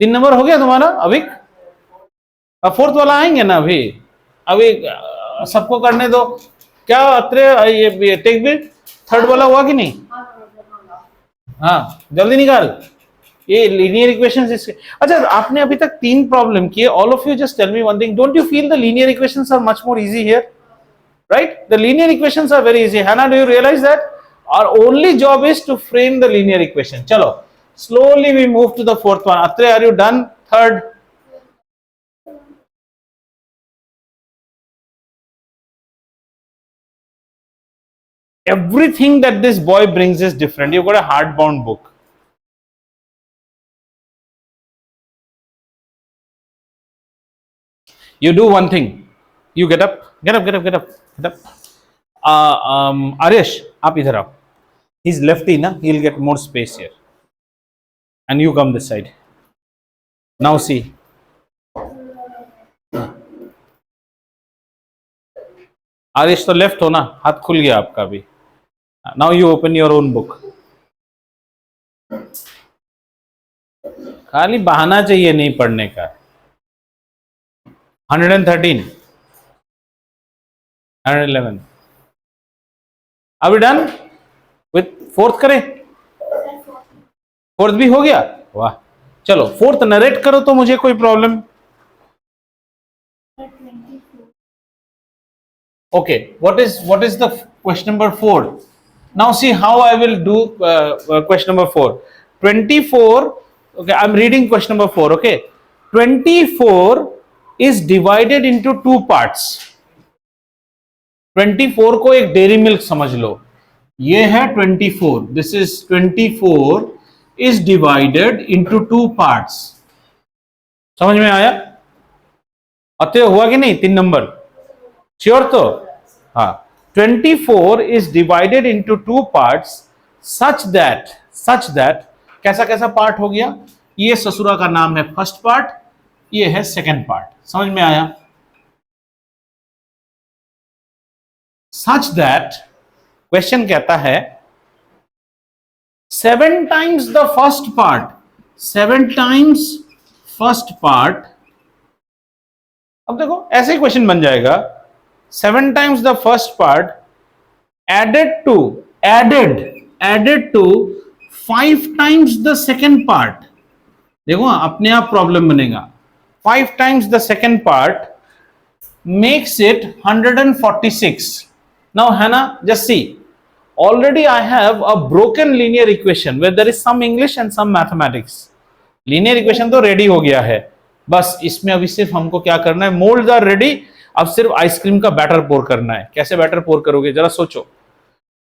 3 नंबर हो गया तुम्हारा अभी। अब 4th वाला आएंगे ना अभी, अभी सबको करने दो। क्या अत्रे ये टेक भी 3rd वाला हुआ कि नहीं? हाँ जल्दी निकाल, ये लीनियर इक्वेशंस इसके। अच्छा आपने अभी तक 3 प्रॉब्लम किए। All of you just tell me one thing, don't you feel the linear equations are much more easy here, right? The linear equations are very easy. Hannah, do you realize that our only job is to frame the linear equation? Chalo, slowly we move to the 4th one. Atre, are you done? 3rd. Everything that this boy brings is different. You've got a hardbound book. You do one thing. You get up, get up, get up, get up, get up. Arish, up idhar aao. He's lefty, na? He'll get more space here. And you come this side. Now see. आदेश तो left हो ना, हाथ खुल गया आपका भी. Now you open your own book. खाली बहाना चाहिए नहीं पढ़ने का. 113, 111. Are we done with fourth? करें, फोर्थ भी हो गया. वाह, चलो फोर्थ नरेट करो तो मुझे कोई problem. Okay, what is the question number 4? Now see how I will do question number 4. 24. Okay, I'm reading question number 4. Okay, 24 is divided into two parts. 24 को एक डेयरी मिल्क समझ लो. ये है 24. This is 24 is divided into two parts. समझ में आया? अतः हुआ कि नहीं 3 नंबर? श्योर तो? हाँ. 24 is divided into two parts such that कैसा कैसा पार्ट हो गया? ये ससुरा का नाम है फर्स्ट पार्ट, ये है सेकंड पार्ट. समझ में आया? Such that क्वेश्चन कहता है 7 times the first part, 7 times first part. अब देखो ऐसे ही क्वेश्चन बन जाएगा. 7 times the first part added to 5 times the second part. देखो अपने आप प्रॉब्लम बनेगा. 5 times the second part makes it 146. Now Hannah, just see, already I have a broken linear equation where there is some English and some mathematics. Linear equation तो ready हो गया है, बस इसमें अभी सिर्फ हमको क्या करना है, मोल्ड्स आर रेडी. अब सिर्फ आइसक्रीम का बैटर पोर करना है. कैसे बैटर पोर करोगे जरा सोचो.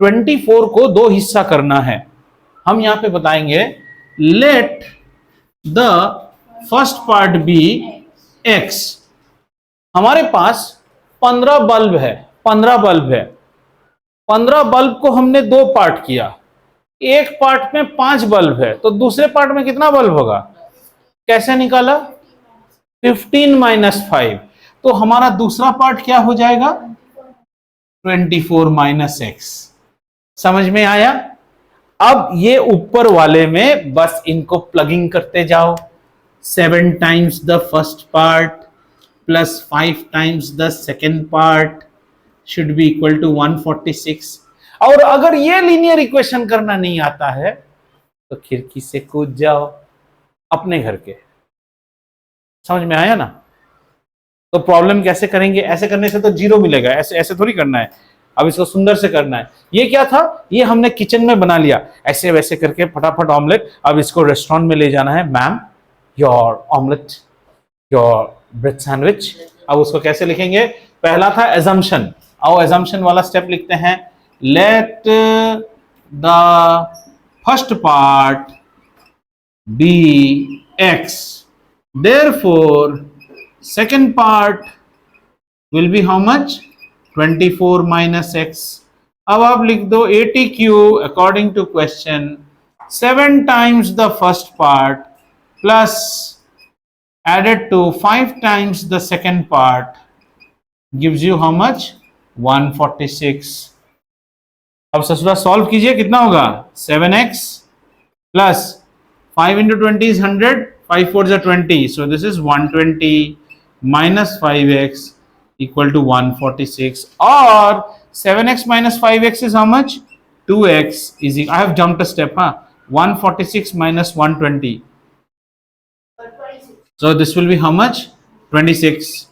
24 को 2 हिस्सा करना है. हम यहां पे बताएंगे let the first part be x. हमारे पास 15 बल्ब है. 15 बल्ब को हमने 2 पार्ट किया. एक पार्ट में 5 बल्ब है, तो दूसरे पार्ट में कितना बल्ब होगा? कैसे निकाला? 15 माइनस 5. तो हमारा दूसरा पार्ट क्या हो जाएगा? 24 माइनस x. समझ में आया? अब ये ऊपर वाले में बस इनको प्लगिंग करते जाओ. 7 times the first part plus 5 times the second part should be equal to 146. और अगर ये लीनियर इक्वेशन करना नहीं आता है तो खिड़की से कूद जाओ अपने घर के. समझ में आया ना? तो प्रॉब्लम कैसे करेंगे? ऐसे करने से तो 0 मिलेगा. ऐसे ऐसे थोड़ी करना है. अब इसको सुंदर से करना है. ये क्या था? ये हमने किचन में बना लिया ऐसे वैसे करके फटाफट ऑमलेट. अब इसको रेस्टोरेंट में ले जाना है. Ma'am your omelette, your bread sandwich. अब उसको कैसे लिखेंगे? पहला था एजम्पशन. आओ एजम्पशन वाला स्टेप लिखते हैं. Let the first part be x, therefore second part will be how much? 24 minus x. अब आप लिख दो ATQ according to question 7 times the first part plus added to 5 times the second part gives you how much? 146. अब ससुरा solve कीजिए. कितना होगा? 7x plus 5 into 20 is 100. 5 4s are 20. So this is 120 minus 5x equal to 146. Or 7x minus 5x is how much? 2x is equal. I have jumped a step. 146 minus 120. So this will be how much? 26.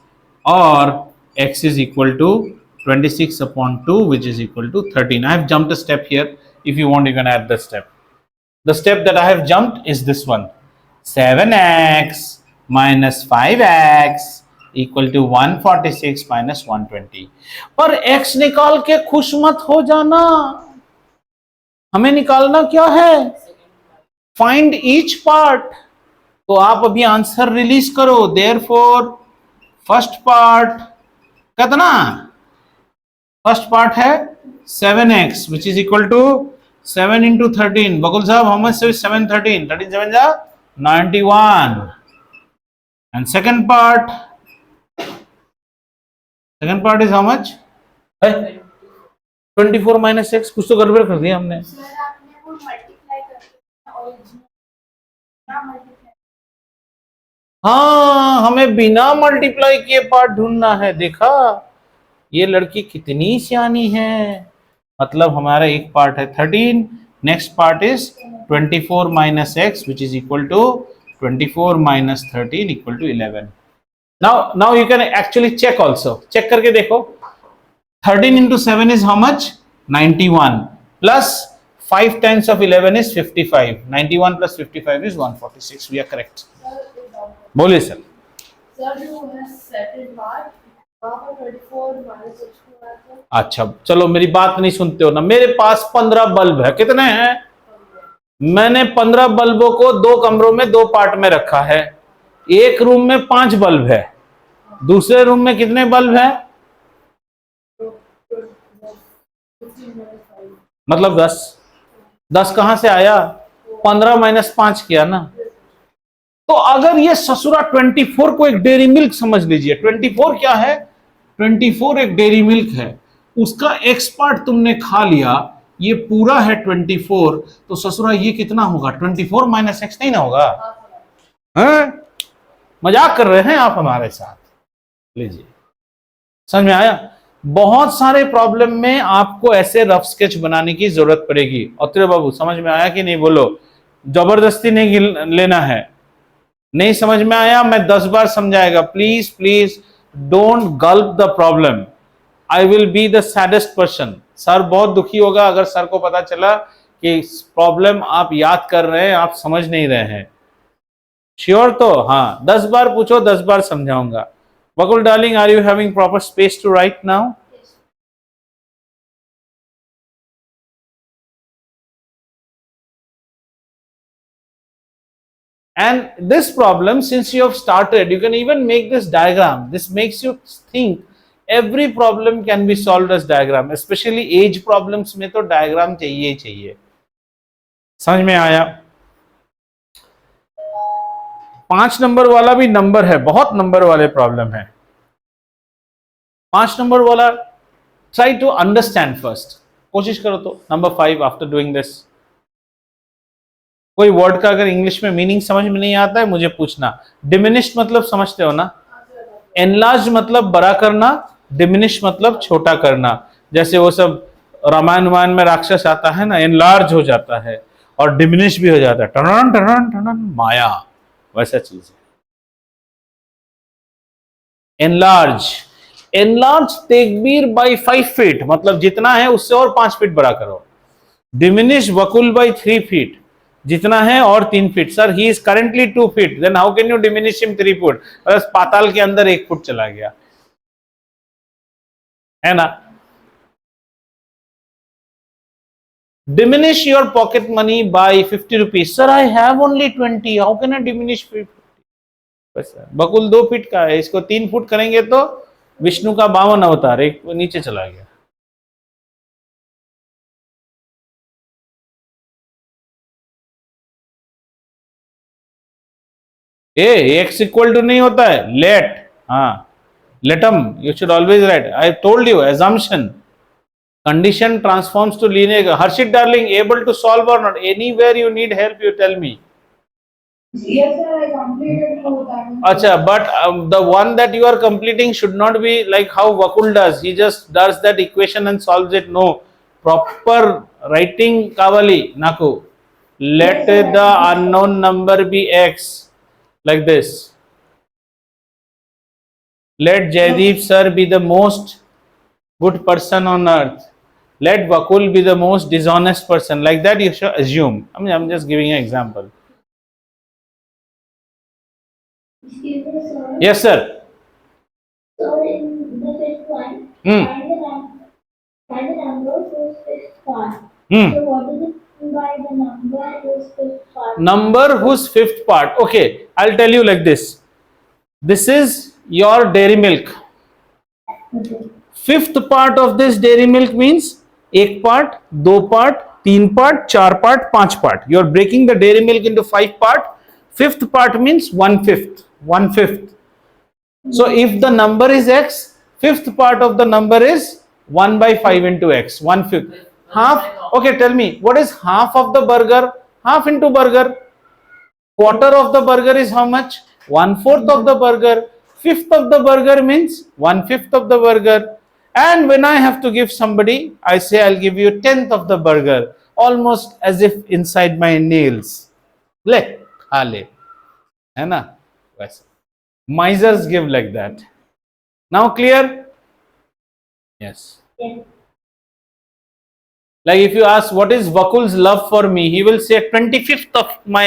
Or x is equal to 26 upon 2, which is equal to 13. I have jumped a step here. If you want, you can add the step. The step that I have jumped is this one. 7x minus 5x equal to 146 minus 120. पर x निकाल के खुश मत हो जाना. हमें निकालना क्या है? Find each part. तो आप अभी आंसर रिलीज करो. Therefore फर्स्ट पार्ट कितना? फर्स्ट पार्ट है 7x which is equal to 7 into 13. बकुल साहब how much is 7 13? 13 7 जा 91. And second part is how much? है 24 माइनस एक्स, कुछ तो गड़बड़ कर दिया हमने। सर आपने वो मल्टीप्लाई करके ओरिजिनल ना मल्टीप्लाई। हाँ, हमें बिना मल्टीप्लाई किए पार्ट ढूंढना है। देखा, ये लड़की कितनी सियानी है। मतलब हमारा एक पार्ट है 13, next part is 24 minus x which is equal to 24 minus 13 equal to 11। Now you can actually check also, check करके देखो। 13 into 7 is how much? 91 plus 5 times of 11 is 55. 91 plus 55 is 146. We are correct. बोलिए sir. Sir जो है second part वहां पर 24 minus 6 हुआ था। अच्छा चलो, मेरी बात नहीं सुनते हो ना। मेरे पास 15 बल्ब है, कितने हैं? मैंने 15 बल्बों को 2 कमरों में 2 पार्ट में रखा है। एक रूम में 5 बल्ब है, दूसरे रूम में कितने बल्ब है? मतलब 10। 10 कहां से आया? 15 माइनस 5 किया ना। तो अगर ये ससुरा 24 को एक डेयरी मिल्क समझ लीजिए। 24 क्या है? 24 एक डेयरी मिल्क है। उसका एक्स पार्ट तुमने खा लिया, ये पूरा है 24, तो ससुरा ये कितना होगा? 24 माइनस एक्स नहीं ना होगा? हैं? मजाक कर रहे हैं आप हमारे साथ? लीजिए, समझ में आया? बहुत सारे प्रॉब्लम में आपको ऐसे रफ स्केच बनाने की जरूरत पड़ेगी। अत्रे बाबू समझ में आया कि नहीं? बोलो, जबरदस्ती नहीं लेना है। नहीं समझ में आया, मैं 10 बार समझाएगा। Please please don't gulp the problem. I will be the saddest person. Sir बहुत दुखी होगा अगर सर को पता चला कि प्रॉब्लम आप याद कर रहे हैं, आप समझ नहीं रहे हैं। श्योर तो? हाँ, 10 बार पूछो, 10 बार समझाऊंगा। Vakul darling, are you having proper space to write now? Yes. And this problem, since you have started, you can even make this diagram. This makes you think every problem can be solved as diagram. Especially age problems में तो diagram चाहिए ही चाहिए। समझ में आया? 5 number वाला भी number है, बहुत नंबर वाले प्रॉब्लम है। 5 नंबर वाला ट्राई टू अंडरस्टैंड फर्स्ट, कोशिश करो तो। नंबर 5, आफ्टर डूइंग दिस, कोई वर्ड का अगर इंग्लिश में मीनिंग समझ में नहीं आता है मुझे पूछना। डिमिनिश मतलब समझते हो ना? एनलार्ज मतलब बड़ा करना, डिमिनिश मतलब छोटा करना। जैसे वो सब रामायण में राक्षस आता है ना, एनलार्ज हो जाता है और डिमिनिश भी हो जाता है, टनन टनन टनन, माया, वैसा चीज है। Enlarge, enlarge Tegbir by 5 feet, मतलब जितना है उससे और 5 फीट बड़ा करो। डिमिनिश वकुल बाई 3 फीट, जितना है और 3 feet. Sir he is currently 2 feet, then how can you diminish him 3 foot? बस पाताल के अंदर 1 फुट चला गया, है ना? Diminish your pocket money by 50 rupees. Sir, I have only 20. How can I diminish 50? बस बकुल 2 फीट का है, इसको 3 फुट करेंगे तो विष्णु का 52 अवतार एक नीचे चला गया। एक्स इक्वल टू नहीं होता है, लेट। हाँ, Latham, you should always right. I told you, assumption, condition transforms to linear. Harshit darling, able to solve or not? Anywhere you need help, you tell me. Yes sir, I completed all that. Acha, but the one that you are completing should not be like how Vakul does. He just does that equation and solves it. No, proper writing kavali naku. Let the unknown number be x, like this. Let Jaideep sir be the most good person on earth. Let Vakul be the most dishonest person. Like that you should assume. I mean, I'm just giving an example. Excuse me, sir. Yes, sir. So in the fifth one, Hmm. find the number whose fifth part. Hmm. So what is it mean by the number whose fifth part? Number whose fifth part. Okay, I'll tell you like this. This is your dairy milk. Okay. Fifth part of this dairy milk means 1 part, 2 part, 3 part, 4 part, 5 part. You are breaking the dairy milk into 5 part. Fifth part means 1/5. 1/5. So if the number is x, fifth part of the number is 1 by 5 into x, 1/5. Half, okay, tell me, what is half of the burger? Half into burger. Quarter of the burger is how much? 1/4 of the burger. Fifth of the burger means 1/5 of the burger. And when I have to give somebody, I say I'll give you 1/10 of the burger, almost as if inside my nails. ले खा ले, है ना? वैसे misers give like that. Now clear? Yes. Like if you ask what is Vakul's love for me, he will say 25th of my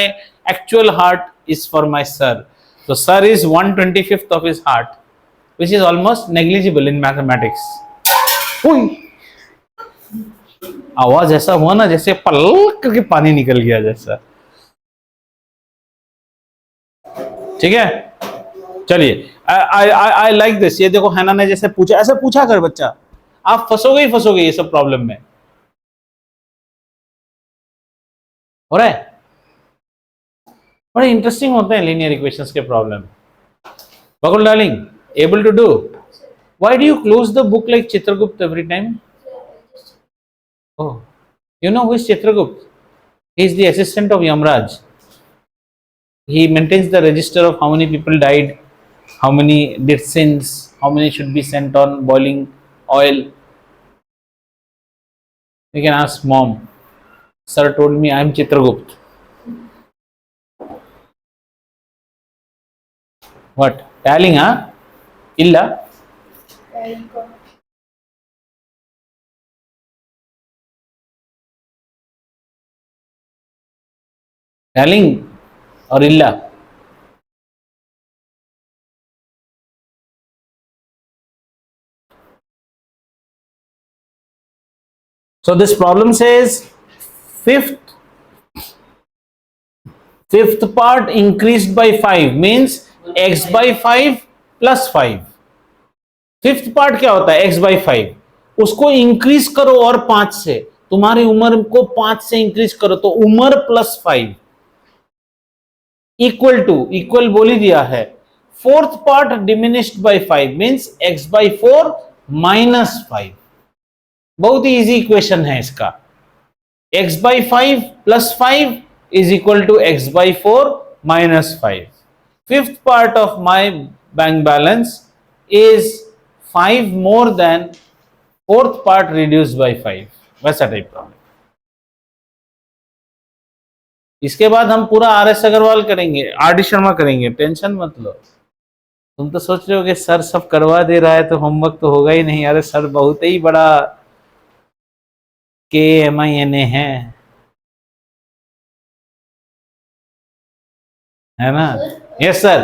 actual heart is for my sir. So sir is 1/25th of his heart, which is almost negligible in mathematics. आवाज ऐसा हुआ ना जैसे पल करके पानी निकल गया जैसा. ठीक है, चलिए. I like this. ये देखो हैना ने जैसे पूछा, ऐसे पूछा कर बच्चा, आप फंसोगे ही फंसोगे ये सब प्रॉब्लम में. हो रहा है, बड़े इंटरेस्टिंग होते हैं लीनियर इक्वेशंस के problem. Bakul darling, able to do? Why do you close the book like Chitragupta every time? Oh, you know who is Chitragupta? He is the assistant of Yamraj. He maintains the register of how many people died, how many did sins, how many should be sent on boiling oil. You can ask mom. Sir told me I am Chitragupta. What? Telling, huh? Illa? Telling or illa? So this problem says fifth part increased by 5 means x by 5 plus 5. Fifth part क्या होता है? x by 5. उसको increase करो और 5 से, तुम्हारी उम्र को 5 से इंक्रीज करो तो उम्र प्लस 5 इक्वल टू, इक्वल बोल ही दिया है. Fourth part diminished by 5 means x by 4 minus 5. बहुत ही इजी इक्वेशन है इसका. x by 5 plus 5 is equal to x by 4 minus 5. Fifth part of my bank balance is 5 more than fourth part reduced by 5. वैसा type problem. इसके बाद हम पूरा RS Agarwal करेंगे, RD Sharma करेंगे, टेंशन मत लो. तुम तो सोच रहे हो कि सर सब करवा दे रहा है तो होमवर्क तो होगा ही नहीं. अरे सर बहुत ही बड़ा KMINA है ना? Yes sir.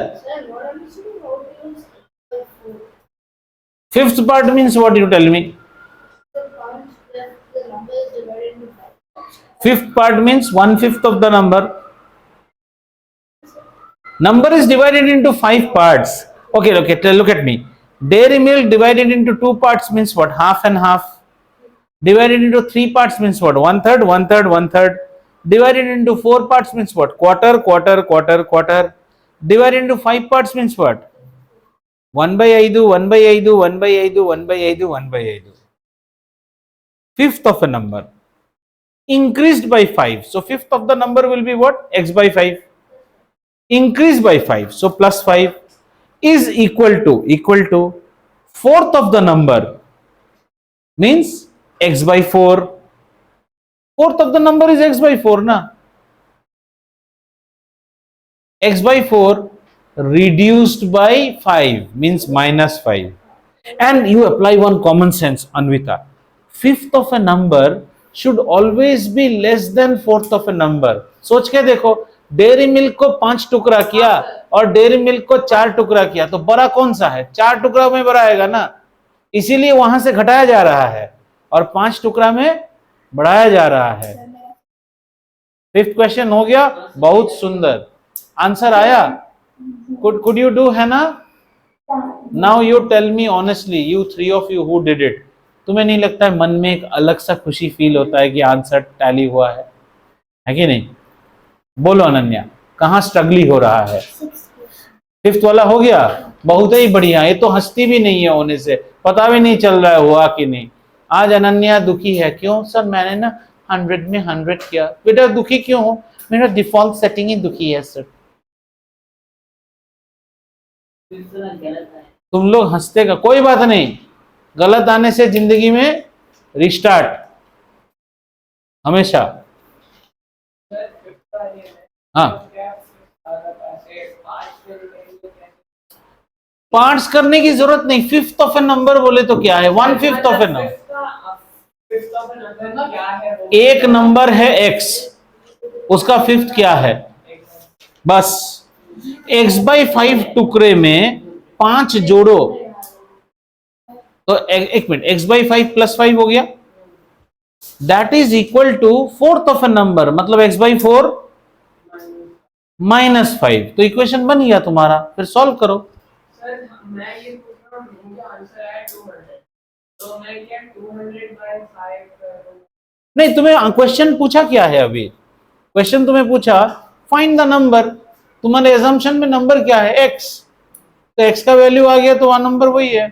Fifth part means what you tell me? Fifth part means 1/5 of the number. Number is divided into 5 parts. Okay, look at me. Dairy milk divided into 2 parts means what? Half and half. Divided into 3 parts means what? 1/3, 1/3, 1/3. Divided into 4 parts means what? Quarter, quarter, quarter, quarter. Divided into 5 parts means what? 1/5, 1/5, 1/5, 1/5, 1/5. Fifth of a number increased by 5. So fifth of the number will be what? X by 5. Increased by 5. So plus 5 is equal to fourth of the number means x by 4. Fourth of the number is x by 4 na. X by 4 reduced by 5 means minus 5. And you apply one common sense, Anvita. Fifth of a number should always be less than fourth of a number. सोच के देखो, dairy milk को 5 टुकड़ा किया और dairy milk को 4 टुकड़ा किया तो बड़ा कौन सा है? 4 टुकड़ा में बड़ा आएगा ना, इसीलिए वहां से घटाया जा रहा है और 5 टुकड़ा में बढ़ाया जा रहा है. फिफ्थ क्वेश्चन हो गया. बहुत सुंदर आंसर आया. could you do है ना? Now you tell me honestly, you 3 of you who did it, तुम्हें नहीं लगता है मन में एक अलग सा खुशी फील होता है कि आंसर टैली हुआ है कि नहीं? बोलो अनन्या, कहाँ स्ट्रगली हो रहा है? फिफ्थ वाला हो गया. बहुत ही बढ़िया. ये तो हंसती भी नहीं है होने से, पता भी नहीं चल रहा है हुआ कि नहीं. आज अनन्या दुखी है, क्यों सर? मैंने ना 100 में 100 किया। बेटा दुखी क्यों हो? मेरा डिफॉल्ट सेटिंग ही दुखी है सर। तुम लोग हंसते का कोई बात नहीं, गलत आने से जिंदगी में रिस्टार्ट हमेशा। हाँ, पार्ट्स करने की जरूरत नहीं। फिफ्थ ऑफ ए नंबर बोले तो क्या है? 1/5 ऑफ ए नंबर। एक नंबर है x, उसका फिफ्थ क्या है? बस x/5 टुकड़े में 5 जोड़ो तो एक मिनट, x/5 + 5 हो गया, that is equal to fourth of a number, मतलब x/4 -5। तो इक्वेशन बन गया तुम्हारा। फिर सॉल्व करो। सर मैं ये पूछ रहा हूँ, मुझे आंसर है 200, तो मैं क्या 200/5 करूँ? नहीं, तुम्हें क्वेश्चन पूछा क्या है? अभी क्वेश्चन तुम्हें पूछा फाइंड द नंबर। तुम्हारे एजम्पशन में नंबर क्या है? x, तो x का वैल्यू आ गया तो वहां नंबर वही है।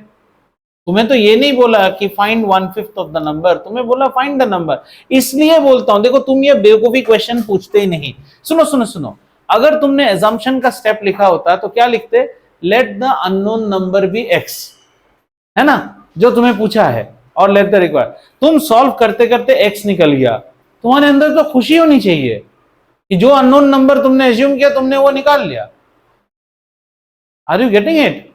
तुम्हें तो ये नहीं बोला कि फाइंड 1/5 ऑफ द नंबर, तुम्हें बोला फाइंड द नंबर। इसलिए बोलता हूं, देखो तुम ये बेवकूफी क्वेश्चन पूछते ही नहीं। सुनो सुनो सुनो, अगर तुमने एजम्पशन का स्टेप लिखा होता तो क्या लिखते? Let the unknown number be x, है ना, जो तुम्हें पूछा है, और लेट द रिक्वायर। तुम सॉल्व करते करते x निकल गया, तुम्हारे अंदर तो खुशी होनी चाहिए कि जो अननोन नंबर तुमने एज्यूम किया तुमने वो निकाल लिया। Are you getting it?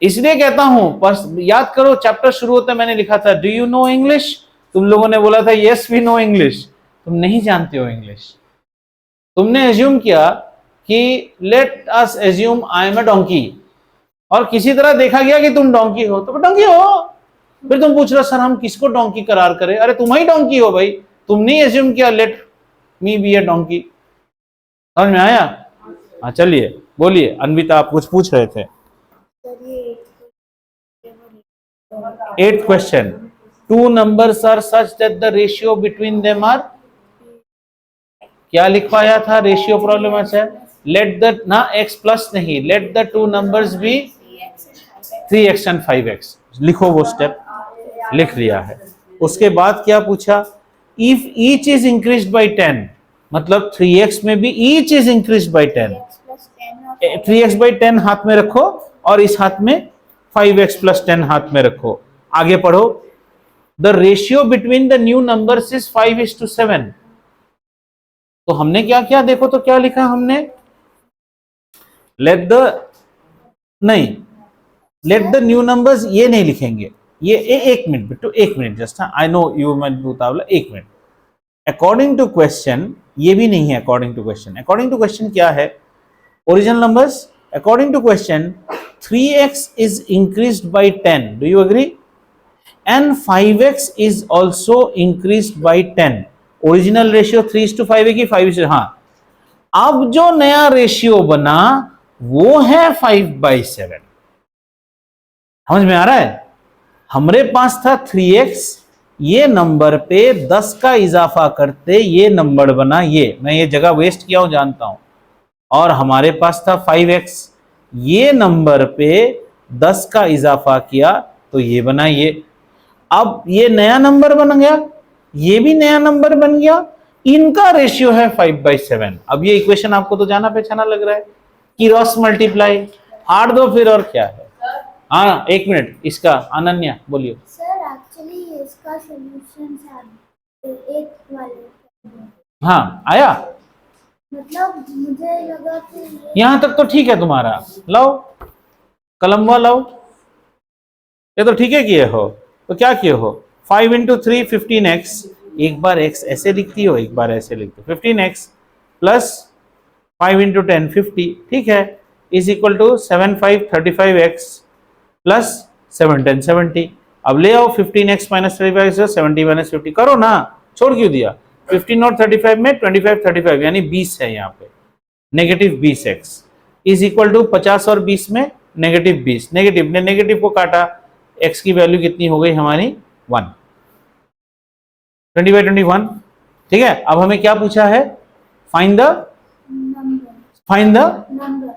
इसलिए कहता हूं, बस याद करो, चैप्टर शुरू होते मैंने लिखा था डू यू नो इंग्लिश? तुम लोगों ने बोला था यस वी नो इंग्लिश। तुम नहीं जानते हो इंग्लिश। तुमने एज्यूम किया कि let us assume I am a donkey, और किसी तरह देखा गया कि तुम डोंकी हो, तो डोंकी हो। फिर तुम पूछ रहे हो सर हम किसको डोंकी करार करें? अरे तुम ही डोंकी हो भाई, तुमने एज्यूम किया let me be a donkey. समझ में आया? हाँ चलिए बोलिए, अन्विता आप कुछ पूछ रहे थे। 8th question, two numbers are such that the ratio between them are, क्या लिखवाया था? रेशियो प्रॉब्लम है। लेट द ना x प्लस नहीं, let the two numbers be 3x and 5x। लिखो, वो स्टेप लिख लिया है। उसके बाद क्या पूछा? If each is increased by 10, मतलब 3x में भी each is increased by 10। 3x/10 हाथ में रखो और इस हाथ में 5x + 10 हाथ में रखो। आगे पढ़ो। The ratio between the new numbers is 5:7। तो हमने क्या किया? देखो तो क्या लिखा हमने? लेट द, नहीं, लेट द न्यू नंबर्स, ये नहीं लिखेंगे। ये एक मिनट बेटो, एक minute just. I know you मैट उतावला, एक मिनट। अकॉर्डिंग टू क्वेश्चन, ये भी नहीं है according to question. According to question क्या है? Original numbers. According to question 3x is increased by 10, do you agree? And 5x is also increased by 10। Original ratio 3:5 है कि 5? हाँ। अब जो नया रेशियो बना वो है 5/7। समझ में आ रहा है? हमारे पास था 3x, ये नंबर पे 10 का इजाफा करते ये नंबर बना, ये मैं ये जगह वेस्ट किया हूं जानता हूं। और हमारे पास था 5x, ये नंबर पे 10 का इजाफा किया तो ये बना ये। अब ये नया नंबर बन गया, ये भी नया नंबर बन गया, इनका रेशियो है 5/7। अब ये इक्वेशन आपको तो जाना पहचाना लग रहा है कि क्रॉस मल्टीप्लाई हार दो फिर, और क्या है? हाँ एक मिनट, इसका अनन्या बोलिए। सर एक्चुअली इसका सॉल्यूशन था 8 वाले। हाँ आया, मतलब मुझे लगा कि यहां तक तो ठीक है तुम्हारा। लाओ कलमवा लाओ, ये तो ठीक है किए हो। तो क्या किए हो? 5 × 3 15x, एक बार x ऐसे लिखती हो एक बार ऐसे लिखती हो, 15x प्लस 5 × 10 50, ठीक है, is equal to 7 5 35x plus 7 10 70। अब ले आओ 15x - 35 से 70 - 50 करो ना, छोड़ क्यों दिया? 15 और 35 में 25 35 यानी 20 है यहाँ पे, -20x इज इक्वल टू 50 और 20 में -20। नेगेटिव ने नेगेटिव को काटा, x की वैल्यू कितनी हो गई हमारी? 1। 20/21, ठीक है। अब हमें क्या पूछा है? Find the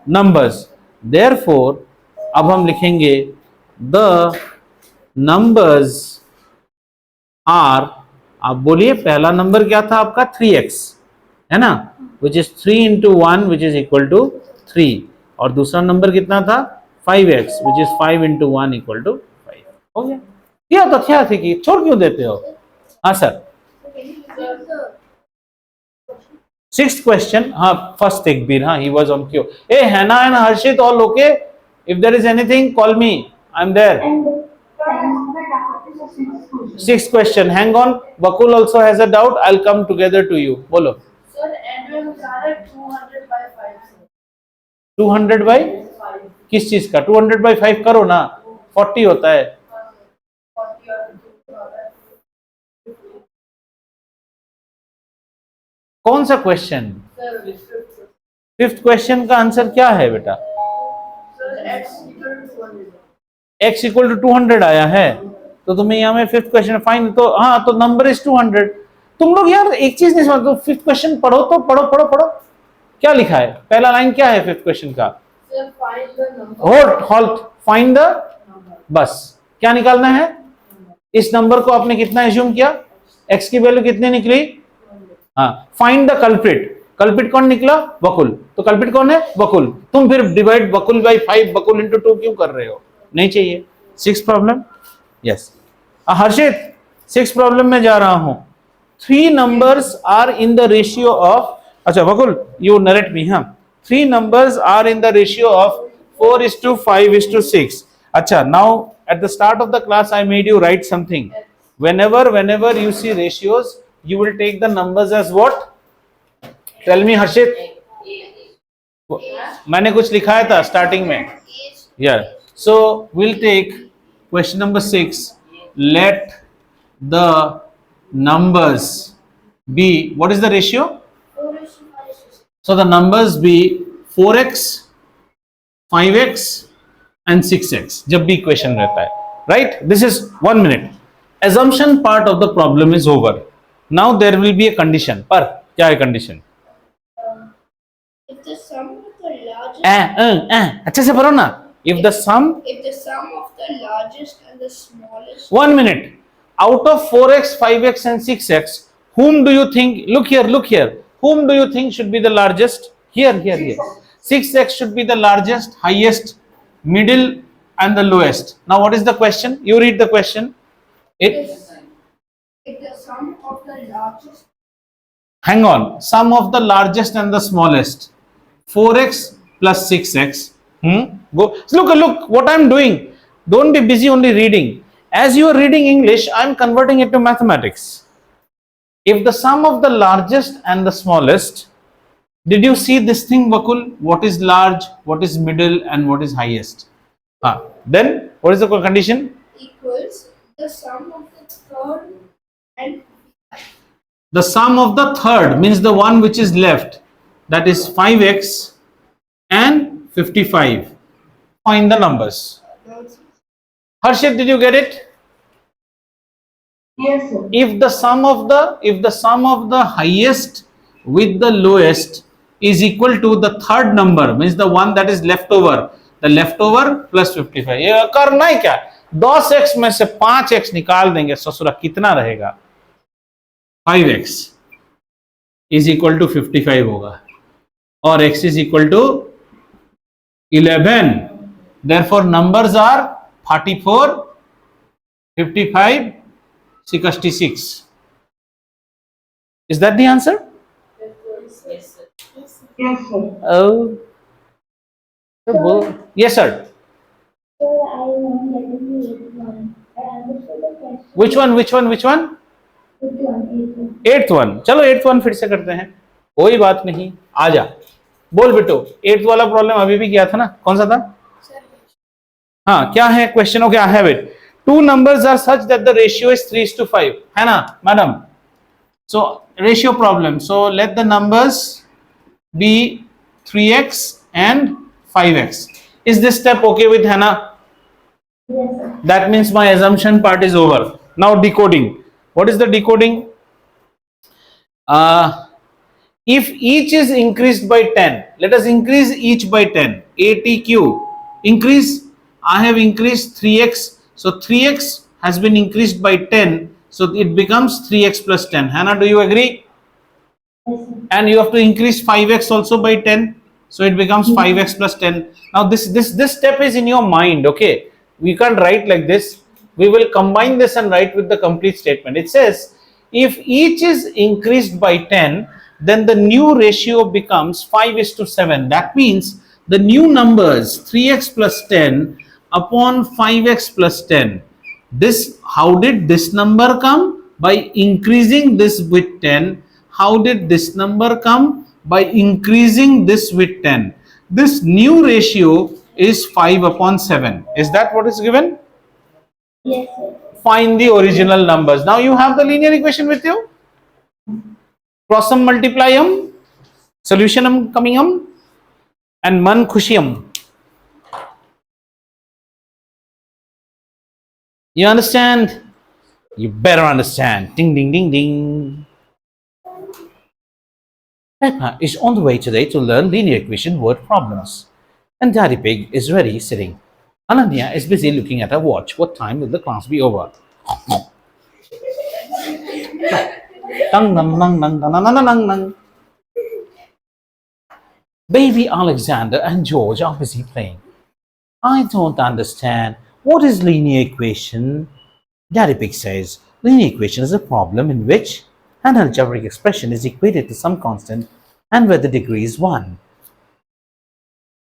numbers. देयरफॉर अब हम लिखेंगे द नंबर्स आर, आप बोलिए पहला नंबर क्या था आपका 3x, है ना, which is 3 into 1 which is equal to 3, और दूसरा नंबर कितना था 5x which is 5 into 1 equal to 5। हो गया, क्या तो क्या थी कि छोड़ क्यों देते हो? हाँ सर, सिक्स्थ क्वेश्चन, हाँ फर्स्ट Tekbir, हाँ he was on queue. Hey Hannah and Harshit, all okay? If there is anything, call me. I'm there. Sixth question, hang on. Vakul also has a doubt. I'll come together to you. Bolo. Sir, and we have 200 by 5. 200 by किस चीज का? 200 by 5 करो ना, 40 होता है। 40 और कौन सा क्वेश्चन? सर, फिफ्थ क्वेश्चन का आंसर क्या है बेटा? x इक्वल टू 200 आया है, तो तुम्हें यहाँ में फिफ्थ क्वेश्चन फाइन, तो हाँ, तो नंबर इज 200। तुम लोग यार एक चीज नहीं समझते, फिफ्थ क्वेश्चन पढ़ो तो पढ़ो पढ़ो पढ़ो, क्या लिखा है? पहला लाइन क्या है फिफ्थ क्वेश्चन का? होल्ड, फाइंड द, बस क्या निकालना है? इस नंबर को आपने कितना एज्यूम किया? x की वैल्यू कितनी निकली? हाँ, फाइंड द कल्प्रिट। कल्प्रिट कौन निकला? वकुल। तो कल्प्रिट कौन है? वकुल। तुम फिर डिवाइड वकुल बाय 5, वकुल इंटू 2 क्यों कर रहे हो? नहीं चाहिए। सिक्स प्रॉब्लम, यस हर्षित, सिक्स प्रॉब्लम में जा रहा हूं। 3 numbers are in the ratio of, अच्छा वकुल you narrate me, हाँ, 3 numbers are in the ratio of 4:5:6। अच्छा, now at the start of the class I made you write something. Whenever you see ratios, you will take the numbers as what? Tell me हर्षित, मैंने कुछ लिखाया था starting में, yeah, so we'll take question number 6. Let the numbers be, what is the ratio? So the numbers be 4x, 5x and 6x जब भी equation रहता है, right? This is 1 minute. Assumption part of the problem is over. Now there will be a condition. पर क्या है condition? If the sum of the largest अच्छे से पढ़ो ना। If the sum of the largest and the smallest 1 minute out of 4x, 5x and 6x, whom do you think, look here, whom do you think should be the largest? Here 6x should be the largest, highest, middle and the lowest. Now what is the question? You read the question. if the sum of the largest Hang on, sum of the largest and the smallest, 4x plus 6x. Go look what I'm doing. Don't be busy only reading. As you are reading English, I'm converting it to mathematics. If the sum of the largest and the smallest, did you see this thing, Vakul? What is large, what is middle and what is highest? Then what is the condition? equals the sum of the third and The sum of the third means the one which is left, that is 5x and 55. Find the numbers. Harshit, did you get it? Yes, sir. If the sum of the highest with the lowest is equal to the third number, means the one that is left over, the leftover plus 55. ये करना ही क्या? 10x में से 5x निकाल देंगे, ससुरा कितना रहेगा? 5x is equal to 55 होगा, और x is equal to 11. Therefore numbers are 44, 55, 66. Is that the answer? Yes, sir. yes sir. Oh. Yes, sir. So I want to let you eighth one. I understood the question. Which one? Eighth one. Eighth one. चलो eighth one फिर से करते हैं, कोई बात नहीं, आ जा, बोल बेटो। एट्थ वाला प्रॉब्लम अभी भी किया था ना, कौन सा था? हाँ, क्या है question? Okay, I have it. Two numbers are such that the ratio is 3:5, है ना madam? So ratio problem, so let the numbers be 3x and 5x. Is this step okay with Hannah? Yes sir. That means my assumption part is over. Now decoding. What is the decoding? If each is increased by 10, let us increase each by 10. ATQ, increase, I have increased 3x, so 3x has been increased by 10, So it becomes 3x plus 10. Hannah, do you agree? Yes, sir. And you have to increase 5x also by 10, so it becomes 5x plus 10. Now this step is in your mind, okay? We can't write like this. We will combine this and write with the complete statement. It says if each is increased by 10, then the new ratio becomes 5:7. That means the new numbers 3x plus 10 upon 5x plus 10. This, how did this number come? By increasing this with 10. How did this number come? By increasing this with 10. This new ratio is 5/7. Is that what is given? Yes, sir. Find the original numbers. Now you have the linear equation with you. Cross sum, multiply solution coming and man khushi You understand? You better understand. Ding ding ding ding. Peppa is on the way today to learn linear equation word problems. And Daddy Pig is ready sitting. Ananya is busy looking at her watch. What time will the class be over? Dang, dang, dang, dang, dang, dang, dang, dang. Baby Alexander and George are busy playing. I don't understand. What is linear equation? Daddy Pig says linear equation is a problem in which an algebraic expression is equated to some constant and where the degree is 1.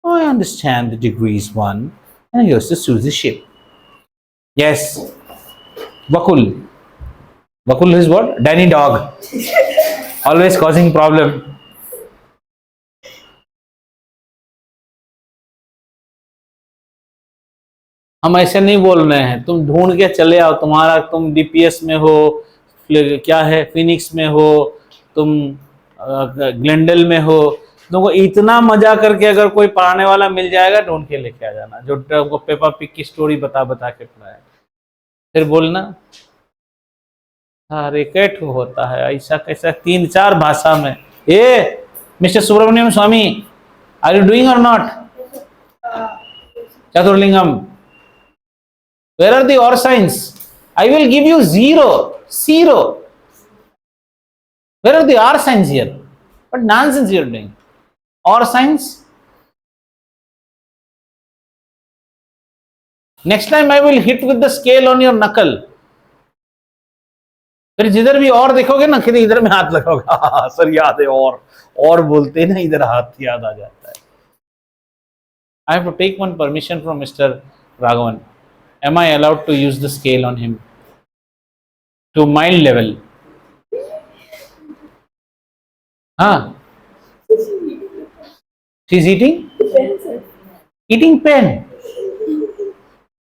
I understand the degree is 1, and here's the Suzy ship. Yes. Vakul. Vakul is what? Danny dog. Always causing problem. हम ऐसे नहीं बोल रहे हैं, तुम ढूंढ के चले आओ, तुम्हारा तुम डीपीएस में हो, क्या है फिनिक्स में हो, तुम ग्लेंडल में हो, तुमको इतना मजा करके अगर कोई पढ़ाने वाला मिल जाएगा ढूंढ के लेके आ जाना, जो तुमको पेपा पिग की स्टोरी बता बता के पढ़ाए, फिर बोलना अरे कैट होता है ऐसा कैसा 3-4 भाषा में. ए mister Subramanian Swamy, are you doing और not? Chaturlingam, where are the or signs? I will give you 0. Where are the or signs here? What nonsense you are doing? Or signs? Next time I will hit with the scale on your knuckle. फिर जिधर भी और देखोगे ना, कि इधर में हाथ लगाओगे. सर याद है, और बोलते हैं ना, इधर हाथ याद आ जाता है. I have to take one permission from Mr. Raghavan. Am I allowed to use the scale on him to mild level? Huh? She's eating pen.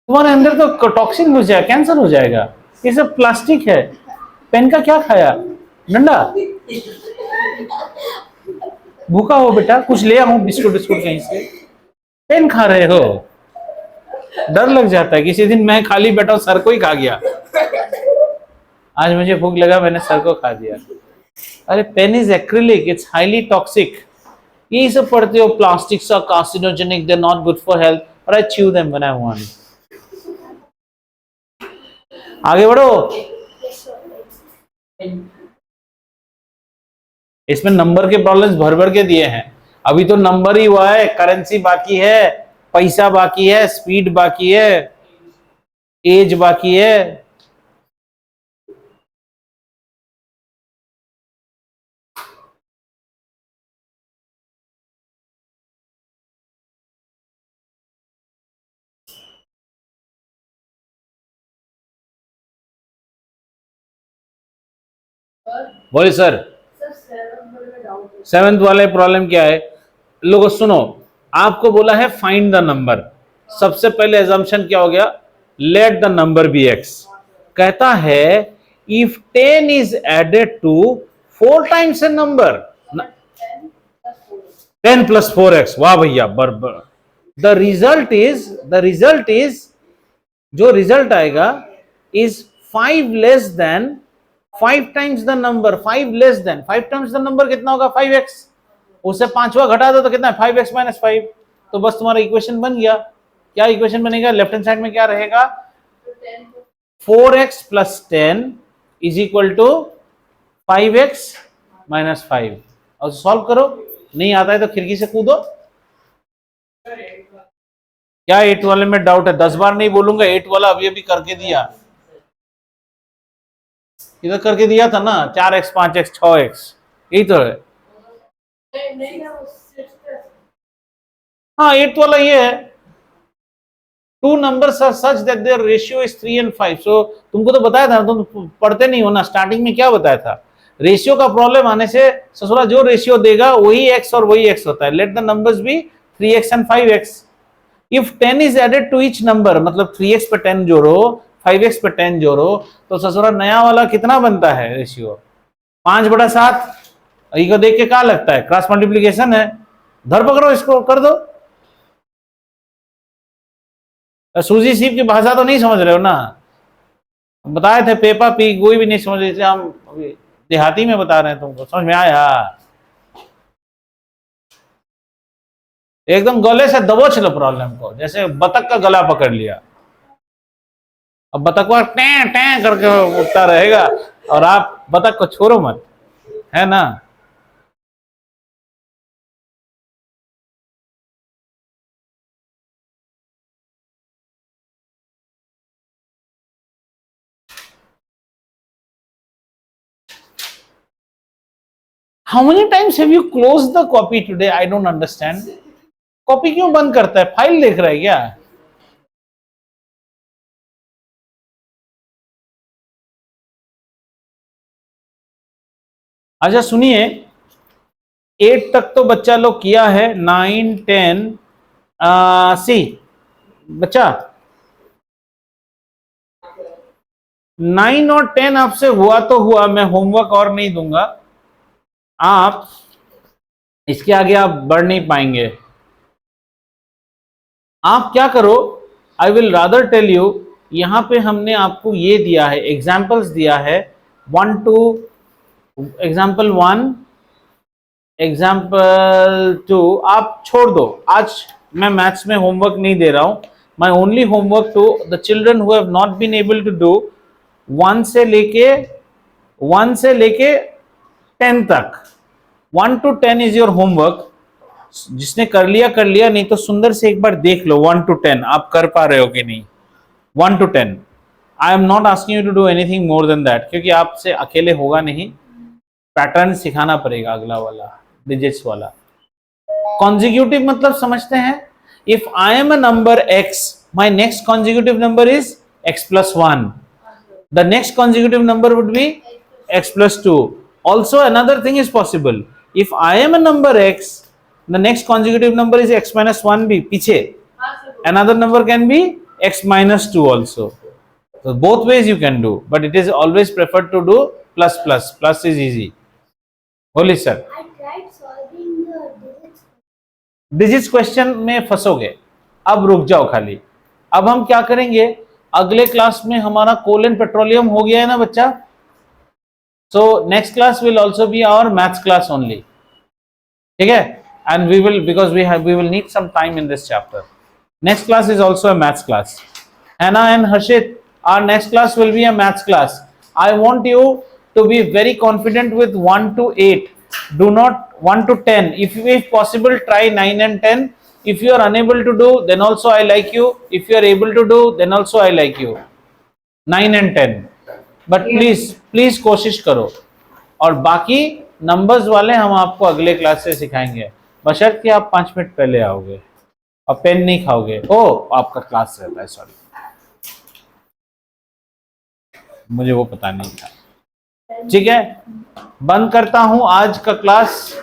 तुम्हारे अंदर तो टॉक्सिन घुस जाएगा, कैंसर हो जाएगा. ये सब प्लास्टिक है. पेन का क्या खाया? डंडा. भूखा हो बेटा, कुछ ले आओ बिस्कुट कहीं से. पेन खा रहे हो, डर लग जाता है. किसी दिन मैं खाली बैठा हूं, सर को ही खा गया. आज मुझे भूख लगा, मैंने सर को खा दिया. अरे pen is acrylic, it's highly toxic. ये सब पढ़ते हो, plastics are carcinogenic, they are not good for health, और I chew them when I want. आगे बढ़ो. इसमें नंबर के प्रॉब्लम्स भर भर के दिए हैं. अभी तो नंबर ही हुआ है, करेंसी बाकी है, पैसा बाकी है, स्पीड बाकी है, एज बाकी है. बोले सर, सेवेंथ वाले प्रॉब्लम क्या है? लोगों सुनो, आपको बोला है फाइंड द नंबर. सबसे पहले एजम्पशन क्या हो गया? Let the number be x. कहता है if 10 is added to 4 times a number, 10 plus 4x. वाह भैया, बराबर. द रिजल्ट इज जो रिजल्ट आएगा is 5 less than 5 times the number. 5 less than 5 times the number कितना होगा? 5x. उससे 5वां घटा दो तो कितना है? 5x - 5. तो बस तुम्हारा इक्वेशन बन गया. क्या इक्वेशन बनेगा? लेफ्ट हैंड साइड में क्या रहेगा? 4x plus 10 is equal to 5x minus 5। और सॉल्व करो, नहीं आता है तो खिड़की से कूदो। क्या 8 वाले में डाउट है? 10 बार नहीं बोलूंगा, 8 वाला अभी अभी करके दिया, इधर करके दिया था ना, 4x 5x 6x, यही तो है। हाँ 8 वाला ये है, 2 numbers are such that their ratio is 3 and 5। so तुमको तो बताया था, तुम पढ़ते नहीं हो ना, स्टार्टिंग में क्या बताया था, रेशियो का प्रॉब्लम आने से ससुरा जो रेशियो देगा वही x और वही x होता है। Let the numbers be 3x and 5x। If 10 is added to each number, मतलब 3x पे 10 जोड़ो, 5x पे 10 जोड़ो, तो ससुरा नया वाला कितना बनता है रेशियो? 5/7। ये को देख के क्या लगता है? क्रॉस मल्टीप्लीकेशन है। धर पकड़ो इसको, कर दो। सूजी सीप की भाषा तो नहीं समझ रहे हो ना? बताए थे पेपा पी, कोई भी नहीं समझ रहे थे, हम देहाती में बता रहे हैं तुमको, समझ में आया? एकदम गले से दबोच लो प्रॉब्लम को, जैसे बतख का गला पकड़ लिया। अब बतख टें टें करके उठता रहेगा और आप बतख को छोड़ो मत, है ना? How many times have you closed the copy today? I don't understand. Copy क्यों बंद करता है? फाइल देख रहा है क्या? अच्छा सुनिए, 8 तक तो बच्चा लोग किया है, 9 10 सी बच्चा 9 और 10 आपसे हुआ तो हुआ, मैं होमवर्क और नहीं दूंगा, आप इसके आगे आप बढ़ नहीं पाएंगे। आप क्या करो, I will rather tell you, यहां पे हमने आपको ये दिया है, एग्जाम्पल्स दिया है, 1 2, एग्जाम्पल 1, एग्जाम्पल 2, आप छोड़ दो। आज मैं मैथ्स में होमवर्क नहीं दे रहा हूं। My only homework to the children who have not been able to do 1 से लेके 10 तक। 1 to 10 इज योर होमवर्क। जिसने कर लिया, नहीं तो सुंदर से एक बार देख लो 1 to 10 आप कर पा रहे हो कि नहीं। 1 to 10, I am not asking you to do anything more than that, क्योंकि आपसे अकेले होगा नहीं, पैटर्न सिखाना पड़ेगा अगला वाला, डिजिट्स वाला। कॉन्जिक्यूटिव मतलब समझते हैं, if I am a number x, my next consecutive number is x plus 1, the next consecutive number would be x plus 2. Also another thing is possible, if I am a number x, the next consecutive number is x minus 1 भी पीछे, another number can be x minus 2 also. So both ways you can do, but it is always preferred to do plus plus. Plus is easy. Holy sir, I tried solving the digits question में फंसोगे, अब रुक जाओ खाली। अब हम क्या करेंगे, अगले क्लास में हमारा कोल एंड पेट्रोलियम हो गया है ना बच्चा, so next class will also be our maths class only, ठीक है? And we will, because we will need some time in this chapter. Next class is also a maths class. Hannah and Harshit, our next class will be a maths class. I want you to be very confident with 1 to 8. Do not 1 to 10. If possible, try 9 and 10. If you are unable to do, then also I like you. If you are able to do, then also I like you. 9 and 10. But please कोशिश करो, और बाकी numbers वाले हम आपको अगले class से सिखाएंगे, बशर्ते आप 5 मिनट पहले आओगे और पेन नहीं खाओगे। ओ आपका क्लास रहता है, सॉरी मुझे वो पता नहीं था। ठीक है, बंद करता हूं आज का क्लास।